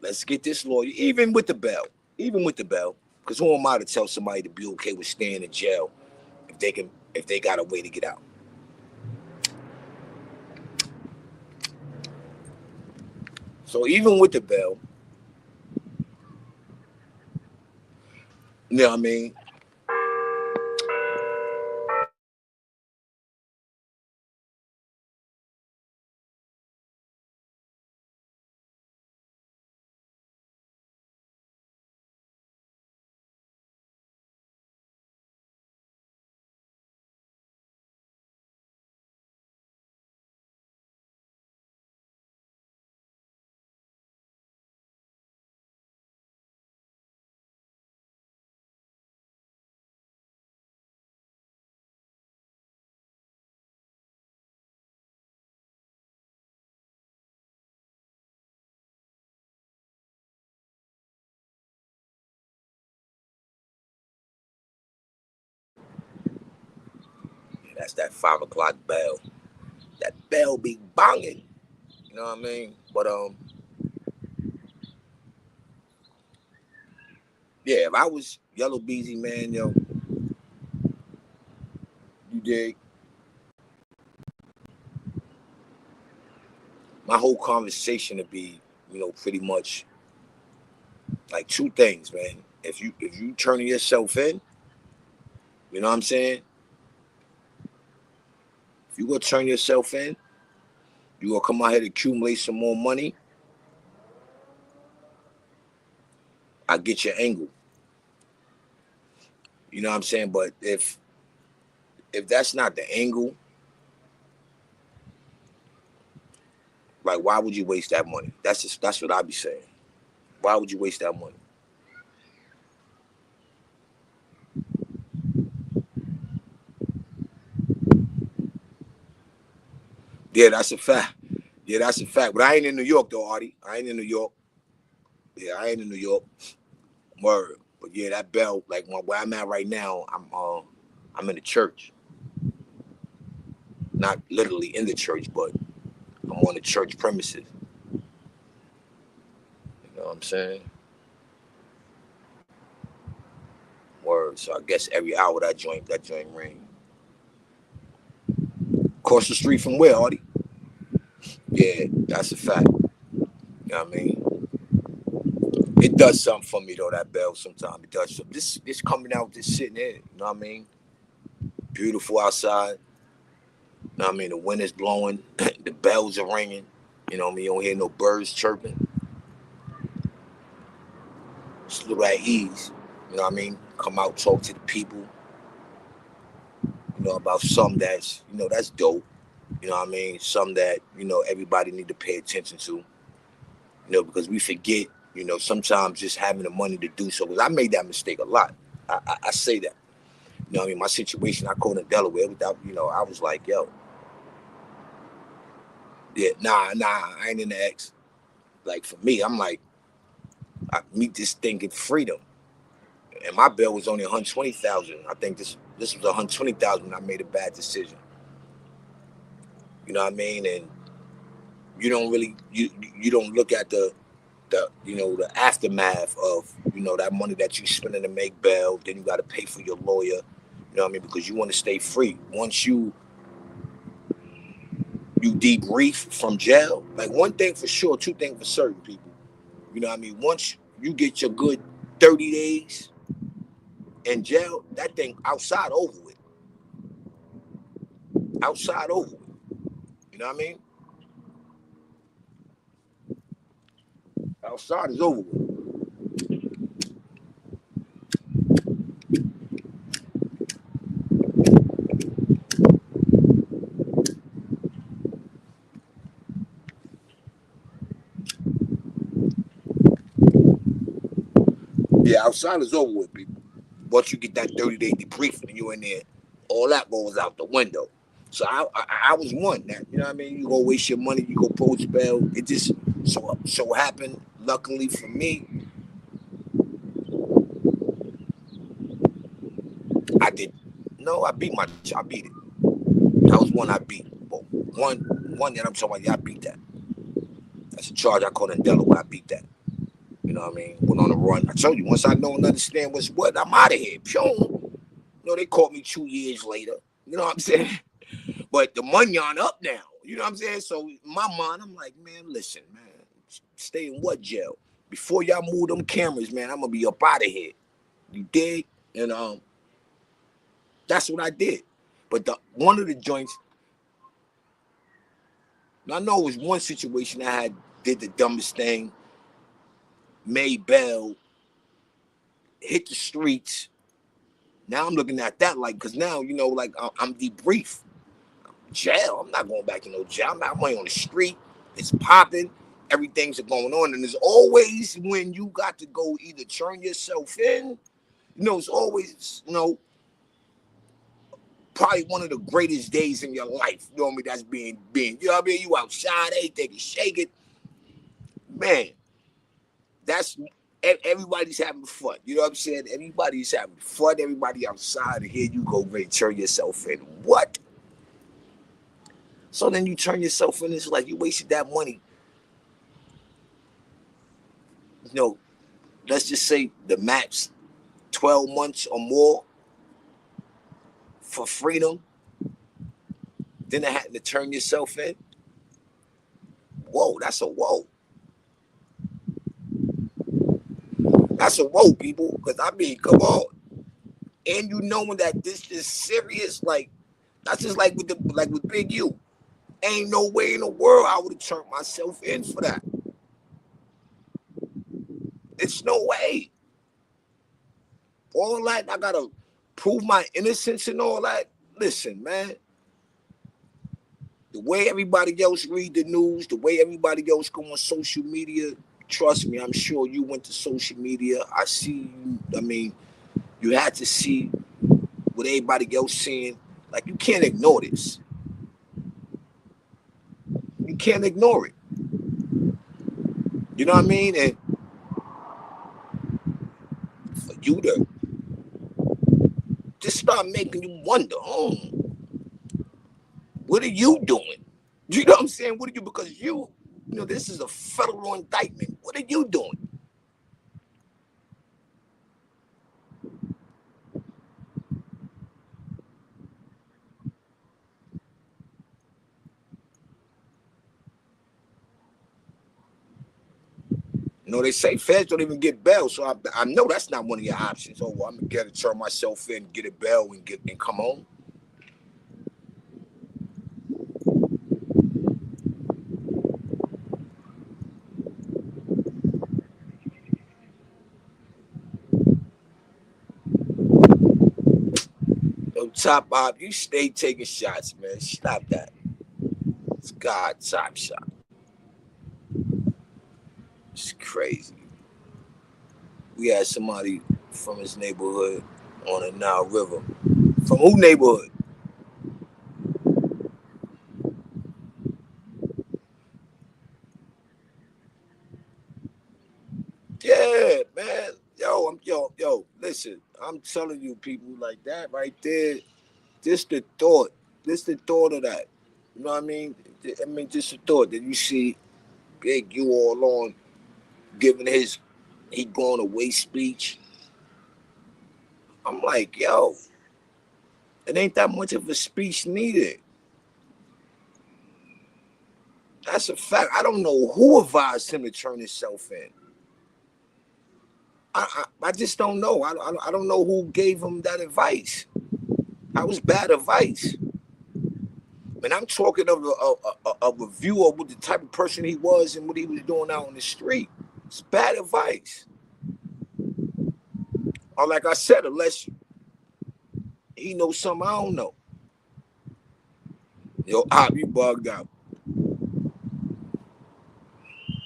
let's get this lawyer, even with the bail, even with the bail. Because who am I to tell somebody to be okay with staying in jail if they got a way to get out? So even with the bail, you know what I mean? Yeah, that's that 5 o'clock bell. That bell be banging. You know what I mean? But yeah, if I was Yellow Beezy, man, you dig? My whole conversation would be, pretty much like two things, man. If you turning yourself in, you know what I'm saying? If you gonna turn yourself in, you gonna come out here to accumulate some more money. I get your angle. You know what I'm saying? But if that's not the angle, like why would you waste that money? That's what I be saying. Why would you waste that money? Yeah, that's a fact. Yeah, that's a fact. But I ain't in New York though, Artie. I ain't in New York. Yeah, I ain't in New York. Word. But yeah, that bell, like where I'm at right now, I'm in the church. Not literally in the church, but I'm on the church premises. You know what I'm saying? Word. So I guess every hour that joint ring. Across the street from where, Artie? Yeah, that's a fact. You know what I mean? It does something for me though, that bell sometimes. It does something. This coming out, this sitting here, you know what I mean? Beautiful outside. You know what I mean? The wind is blowing, the bells are ringing. You know what I mean? You don't hear no birds chirping. Just a little at ease. You know what I mean? Come out, talk to the people, about something that's, that's dope. You know what I mean? Something that, everybody need to pay attention to, because we forget, sometimes just having the money to do so. Because I made that mistake a lot. I say that. You know what I mean? My situation, I called in Delaware without, I was like, yo, yeah, nah, I ain't in the X. Like for me, I'm like, I meet this thing in freedom. And my bill was only 120,000. I think this was 120,000 when I made a bad decision. You know what I mean? And you don't really you don't look at the aftermath of that money that you spending to make bail. Then you got to pay for your lawyer. You know what I mean? Because you want to stay free. Once you debrief from jail, like one thing for sure, two things for certain people. You know what I mean? Once you get your good 30 days in jail, that thing outside over with. Outside over with. You know what I mean? Outside is over with. Yeah, outside is over with, people. Once you get that 30-day debriefing and you in there, all that goes out the window. So I was one that, you know what I mean? You go waste your money, you go post bail. It just so happened, luckily for me, I did. No, I beat it. That was one I beat. But one that I'm talking about, yeah, I beat that. That's a charge I caught in Delaware. I beat that. You know what I mean? Went on a run. I told you, once I know and understand what's what, I'm out of here. Pure. They caught me 2 years later. You know what I'm saying? But the money on up now. You know what I'm saying? So in my mind, I'm like, man, listen, man, stay in what jail? Before y'all move them cameras, man, I'm gonna be up out of here. You dig? And that's what I did. But one of the joints, I know it was one situation I had did the dumbest thing, made bail, hit the streets. Now I'm looking at that like, cause now like I'm debriefed. Jail. I'm not going back to no jail. I'm not on the street. It's popping. Everything's going on. And there's always when you got to go either turn yourself in, it's always, probably one of the greatest days in your life. You know what I mean? That's being, you know what I mean? You outside, everything is shaking. Man, that's everybody's having fun. You know what I'm saying? Everybody's having fun. Everybody outside, and here you go, ready to turn yourself in. What? So then you turn yourself in. It's like you wasted that money. You know, let's just say the max 12 months or more for freedom, then having to turn yourself in. Whoa, that's a whoa. That's a whoa, people. Because I mean, come on. And you knowing that this is serious, like that's just like with Big U. Ain't no way in the world I would have turned myself in for that. It's no way. All that I gotta prove my innocence and all that. Listen, man. The way everybody else read the news, the way everybody else go on social media, trust me, I'm sure you went to social media. I see you. I mean, you had to see what everybody else seeing. Like you can't ignore this. You can't ignore it. You know what I mean? And for you to just start making you wonder, what are you doing? You know what I'm saying? What are you? Because this is a federal indictment. What are you doing? They say feds don't even get bail, so I know that's not one of your options. Oh, well, I'm gonna get to turn myself in, get a bail, and come home. Yo, Top Bob, you stay taking shots, man. Stop that. It's God top shot. It's crazy. We had somebody from his neighborhood on the Nile River. From who neighborhood? Yeah, man. Yo. Listen, I'm telling you, people like that right there. Just the thought. Just the thought of that. You know what I mean? I mean, just the thought that you see Big U all on giving his he going away speech. I'm like, yo, it ain't that much of a speech needed. That's a fact. I don't know who advised him to turn himself in. I just don't know. I don't know who gave him that advice. That was bad advice. And I'm talking of a review of what the type of person he was and what he was doing out on the street. It's bad advice. Or like I said, unless he knows something I don't know. Yo, you bugged out.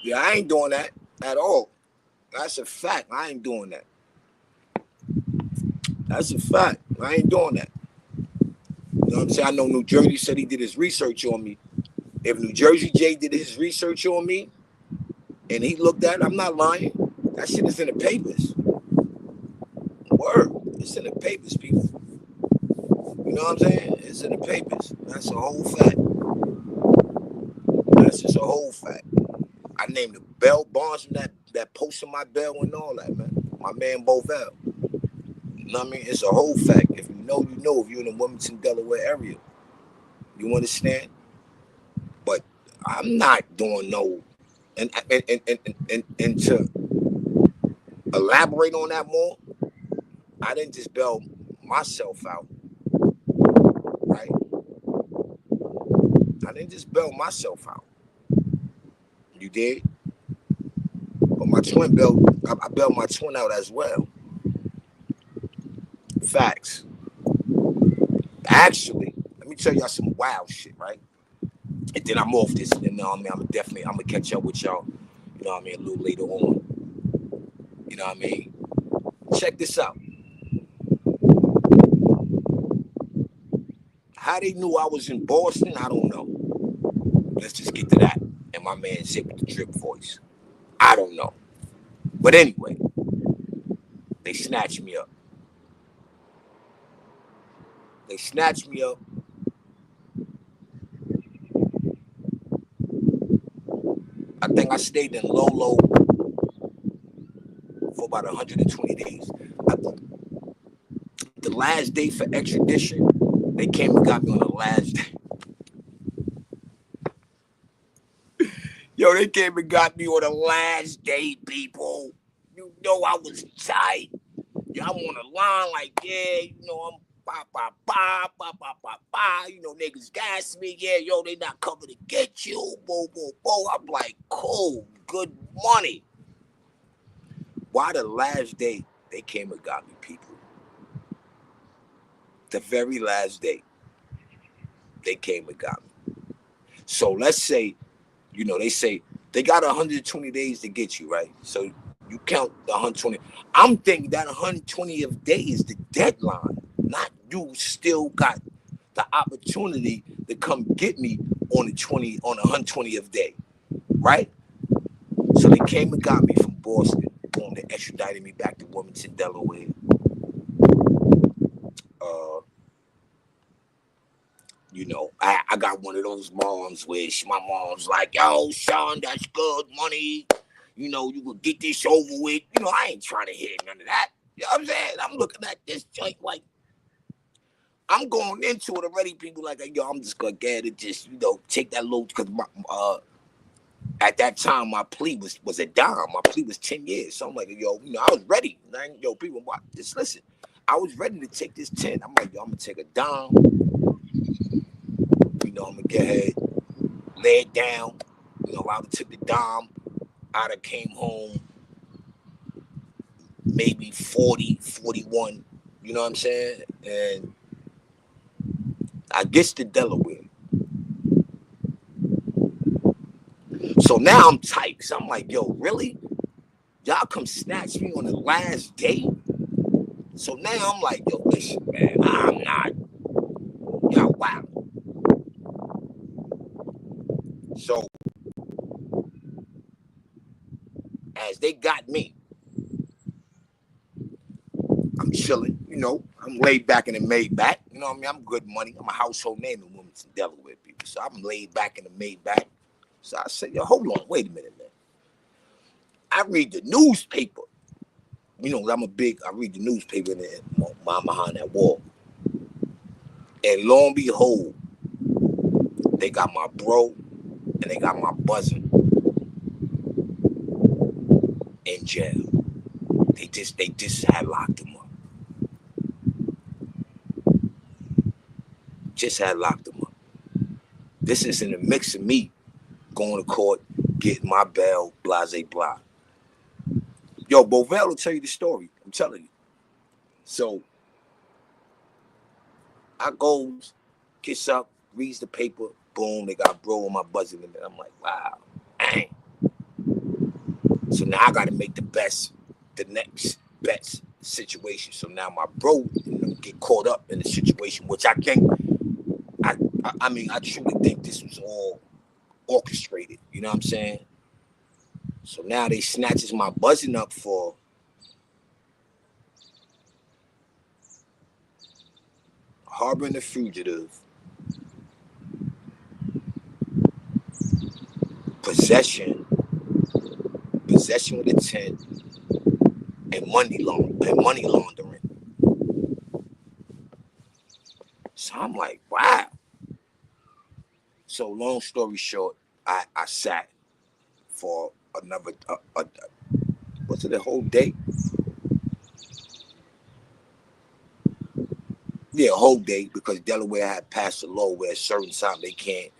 Yeah, I ain't doing that at all. That's a fact. I ain't doing that. That's a fact. I ain't doing that. You know what I'm saying? I know New Jersey said he did his research on me. If New Jersey J did his research on me and he looked at it, I'm not lying. That shit is in the papers. Word. It's in the papers, people. You know what I'm saying? It's in the papers. That's a whole fact. That's just a whole fact. I named the Bell bondsman that posted my bell and all that, man. My man Bovell. You know what I mean? It's a whole fact. If you know, you know. If you're in the Wilmington, Delaware area, you understand. But I'm not doing no. And to elaborate on that more, I didn't just bail myself out, right? I didn't just bail myself out. You did? But my twin bailed, I bailed my twin out as well. Facts. Actually, let me tell y'all some wild shit, right? And then I'm off this. You know what I mean? I'm gonna catch up with y'all. You know what I mean? A little later on. You know what I mean? Check this out. How they knew I was in Boston, I don't know. Let's just get to that. And my man said with the drip voice. I don't know. But anyway, they snatched me up. They snatched me up. I think I stayed in Lolo for about 120 days. The last day for extradition, they came and got me on the last day. Yo, they came and got me on the last day, people. You know I was tight. Yeah, I'm on the line like, yeah, I'm ba ba ba ba ba ba ba. Niggas gas me. Yeah, yo, they not coming to get you. Boo, boo, boo. I'm like, cool, good money. Why the last day they came and got me, people? The very last day they came and got me. So let's say, they say They got 120 days to get you, right? So you count the 120. I'm thinking that 120th day is the deadline, not you still got the opportunity to come get me on the 120th day, right? So they came and got me from Boston. Boom, they extradited me back to Wilmington, Delaware. Uh, I got one of those moms where my mom's like, yo, son, that's good money. You could get this over with. I ain't trying to hear none of that. You know what I'm saying? I'm looking at this joint like I'm going into it already. People like, yo, I'm just gonna get it, just take that little because at that time my plea was a dime. My plea was 10 years. So I'm like, yo, I was ready. Man, yo, people, just listen. I was ready to take this 10. I'm like, yo, I'm gonna take a dime. I'm gonna get ahead, lay it down. I would took the dime. I'd have came home maybe 40, 41. You know what I'm saying? And I gets to Delaware. So now I'm tight. So I'm like, yo, really? Y'all come snatch me on the last day? So now I'm like, yo, listen, man, I'm not. Y'all wow. So as they got me, I'm chilling, I'm laid back in the Maybach. You know what I mean? I'm good money. I'm a household name in Wilmington, Delaware, people. So I'm laid back in the Maybach. So I said, yo, hold on, wait a minute, man. I read the newspaper. I read the newspaper in my behind that wall. And lo and behold, they got my bro and they got my buzzin' in jail. They just had locked him up. Just had locked him up. This is in the mix of me going to court, getting my bail, blase blah. Yo, Bovell will tell you the story. I'm telling you. So I goes, gets up, reads the paper, boom, they got bro on my buzzing in it. I'm like, wow, dang. So now I gotta make the next best situation. So now my bro get caught up in the situation, which I truly think this was all orchestrated. You know what I'm saying? So now they snatches my buzzing up for harboring a fugitive, possession, possession with intent, and money laundering. So I'm like, wow. So long story short, I sat for another was it a whole day? Yeah, a whole day because Delaware had passed a law where at a certain time they can't,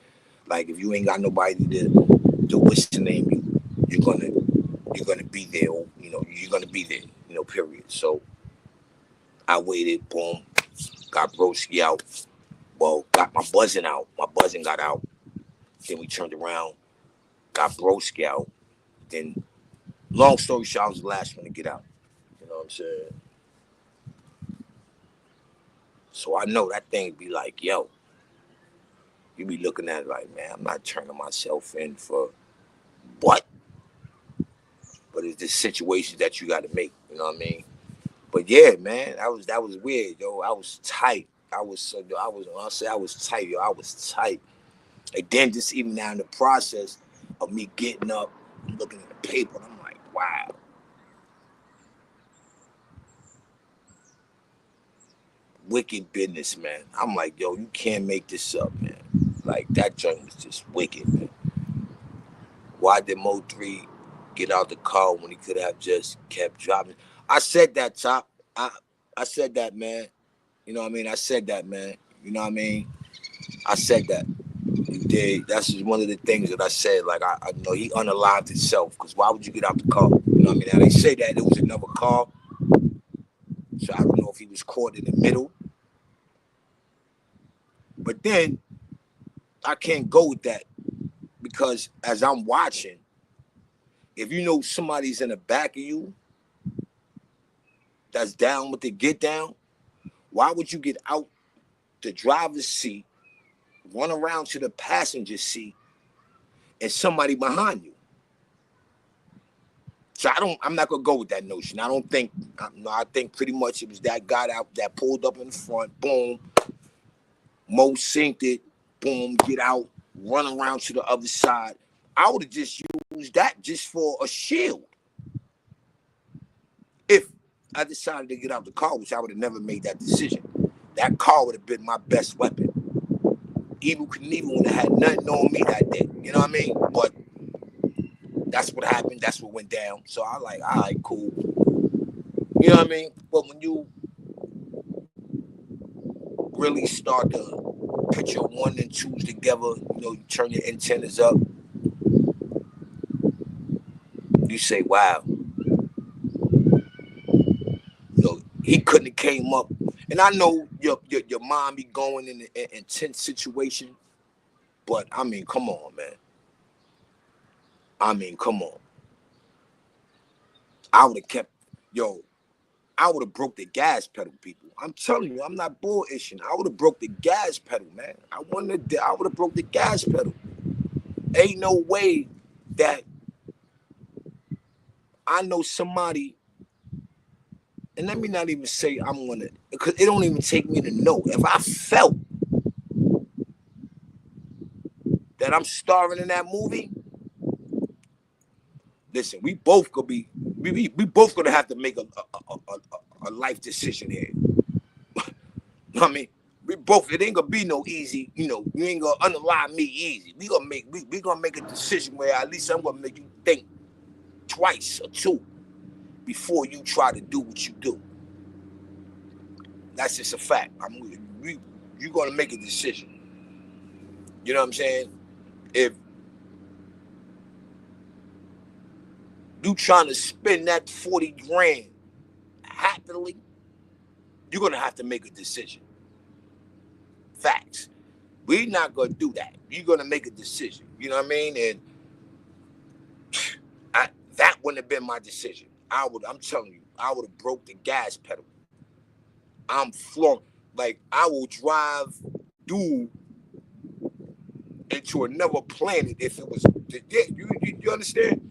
like, if you ain't got nobody to what's the name, you're gonna be there. Or, you're gonna be there. Period. So I waited. Boom, got Broski out. Well, got my buzzing out. My buzzing got out. Then we turned around, got Broski out. Then, long story short, I was the last one to get out. You know what I'm saying? So I know that thing be like, yo, you be looking at it like, man, I'm not turning myself in for what? But it's the situations that you got to make. You know what I mean? But yeah, man, that was weird, yo. I was tight. I was so I was when I say I was tight, yo. I was tight. And then just even now in the process of me getting up, and looking at the paper, and I'm like, wow, wicked business, man. I'm like, yo, you can't make this up, man. Like that joint was just wicked, man. Why did Mo 3 get out the car when he could have just kept driving? I said that, Top. I said that, man. You know what I mean? I said that, man. You know what I mean? I said that. You did. That's just one of the things that I said. Like, I know he unalived himself because why would you get out the car? You know what I mean? Now, they say that it was another car. So I don't know if he was caught in the middle. But then I can't go with that because as I'm watching, if you know somebody's in the back of you that's down with the get down, why would you get out the driver's seat, run around to the passenger seat, and somebody behind you? So I'm not gonna go with that notion. I don't think. No, I think pretty much it was that guy that pulled up in the front. Boom, Mo synced it. Boom, get out, run around to the other side. I would have just used that just for a shield. If I decided to get out the car, which I would have never made that decision, that car would have been my best weapon. Evil Knievel would have had nothing on me that day. You know what I mean? But that's what happened. That's what went down. So I like, all right, cool. You know what I mean? But when you really start to put your one and twos together, you turn your antennas up, you say, wow, he couldn't have came up. And I know your mom be going in an intense situation, but I mean, come on, man. I mean, come on. I would have kept, yo, I would have broke the gas pedal, people. I'm telling you, I'm not bullishing. I would have broke the gas pedal, man. I would have broke the gas pedal. Ain't no way that I know somebody, and let me not even say I'm gonna, because it don't even take me to know. If I felt that I'm starring in that movie, listen, we both gonna be, we both gonna have to make a life decision here. I mean, we both, it ain't gonna be no easy, you ain't gonna unalive me easy. We gonna make a decision where at least I'm gonna make you think twice or two before you try to do what you do. That's just a fact. You're gonna make a decision. You know what I'm saying? If you trying to spend that 40 grand happily, you're gonna have to make a decision. Facts. We're not gonna do that. You're gonna make a decision. You know what I mean? And that wouldn't have been my decision. I'm telling you, I would have broke the gas pedal. I'm floored. Like, I will drive dude into another planet if it was. Yeah, you understand?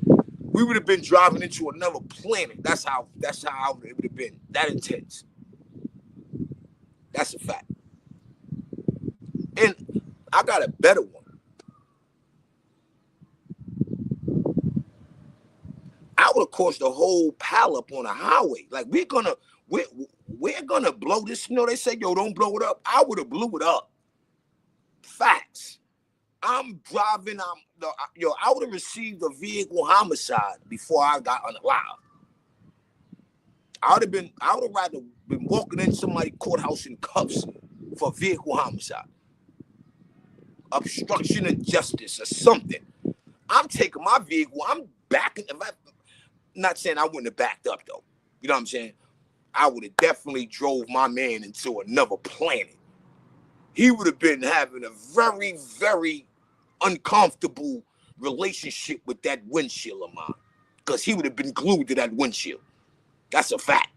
We would have been driving into another planet. That's how it would have been. That intense. That's a fact. And I got a better one. I would have caused the whole pile up on a highway. Like, we're gonna blow this. They say, yo, don't blow it up. I would have blew it up. Facts. I'm driving. I would have received a vehicle homicide before I got unalive. I would have rather been walking in somebody's courthouse in cuffs for vehicle homicide, obstruction of justice, or something. I'm taking my vehicle. I'm backing. Not saying I wouldn't have backed up though. You know what I'm saying? I would have definitely drove my man into another planet. He would have been having a very, very uncomfortable relationship with that windshield of mine, because he would have been glued to that windshield. That's a fact.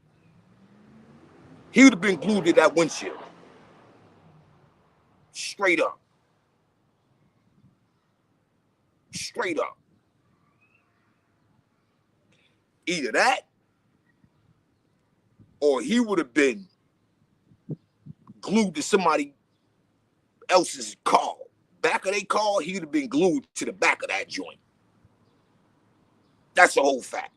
He would have been glued to that windshield. Straight up. Straight up. Either that, or he would have been glued to somebody else's car. Back of their car, he would have been glued to the back of that joint. That's a whole fact.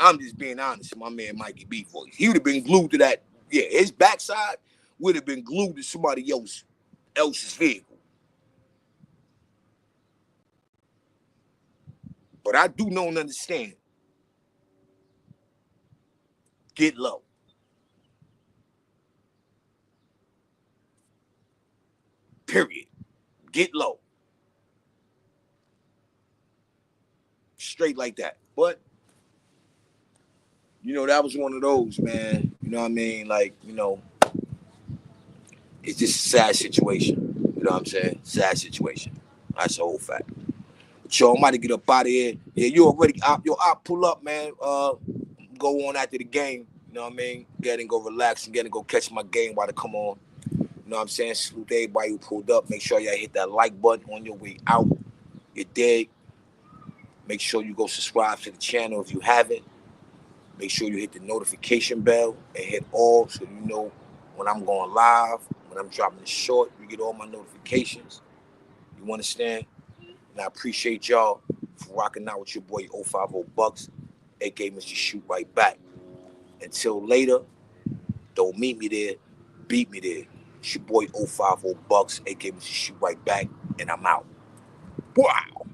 I'm just being honest, my man Mikey B voice. He would have been glued to that. Yeah, his backside would have been glued to somebody else's vehicle. But I do know and understand. Get low. Period. Get low. Straight like that. But, that was one of those, man. You know what I mean? Like, it's just a sad situation. You know what I'm saying? Sad situation. That's the whole fact. right, y'all. I'm about to get up out of here. Yeah, you already op. Yo, op, pull up, man. Go on after the game. You know what I mean? Get and go relax and get and go catch my game while they come on. You know what I'm saying? Salute to everybody who pulled up. Make sure y'all hit that like button on your way out. You dig? Make sure you go subscribe to the channel if you haven't. Make sure you hit the notification bell and hit all so you know when I'm going live, when I'm dropping the short, you get all my notifications. You understand? And I appreciate y'all for rocking out with your boy 050 Bucks, aka Mr. Shoot Right Back. Until later, don't meet me there, beat me there. It's your boy 050 Bucks, aka Mr. Shoot Right Back, and I'm out. Wow.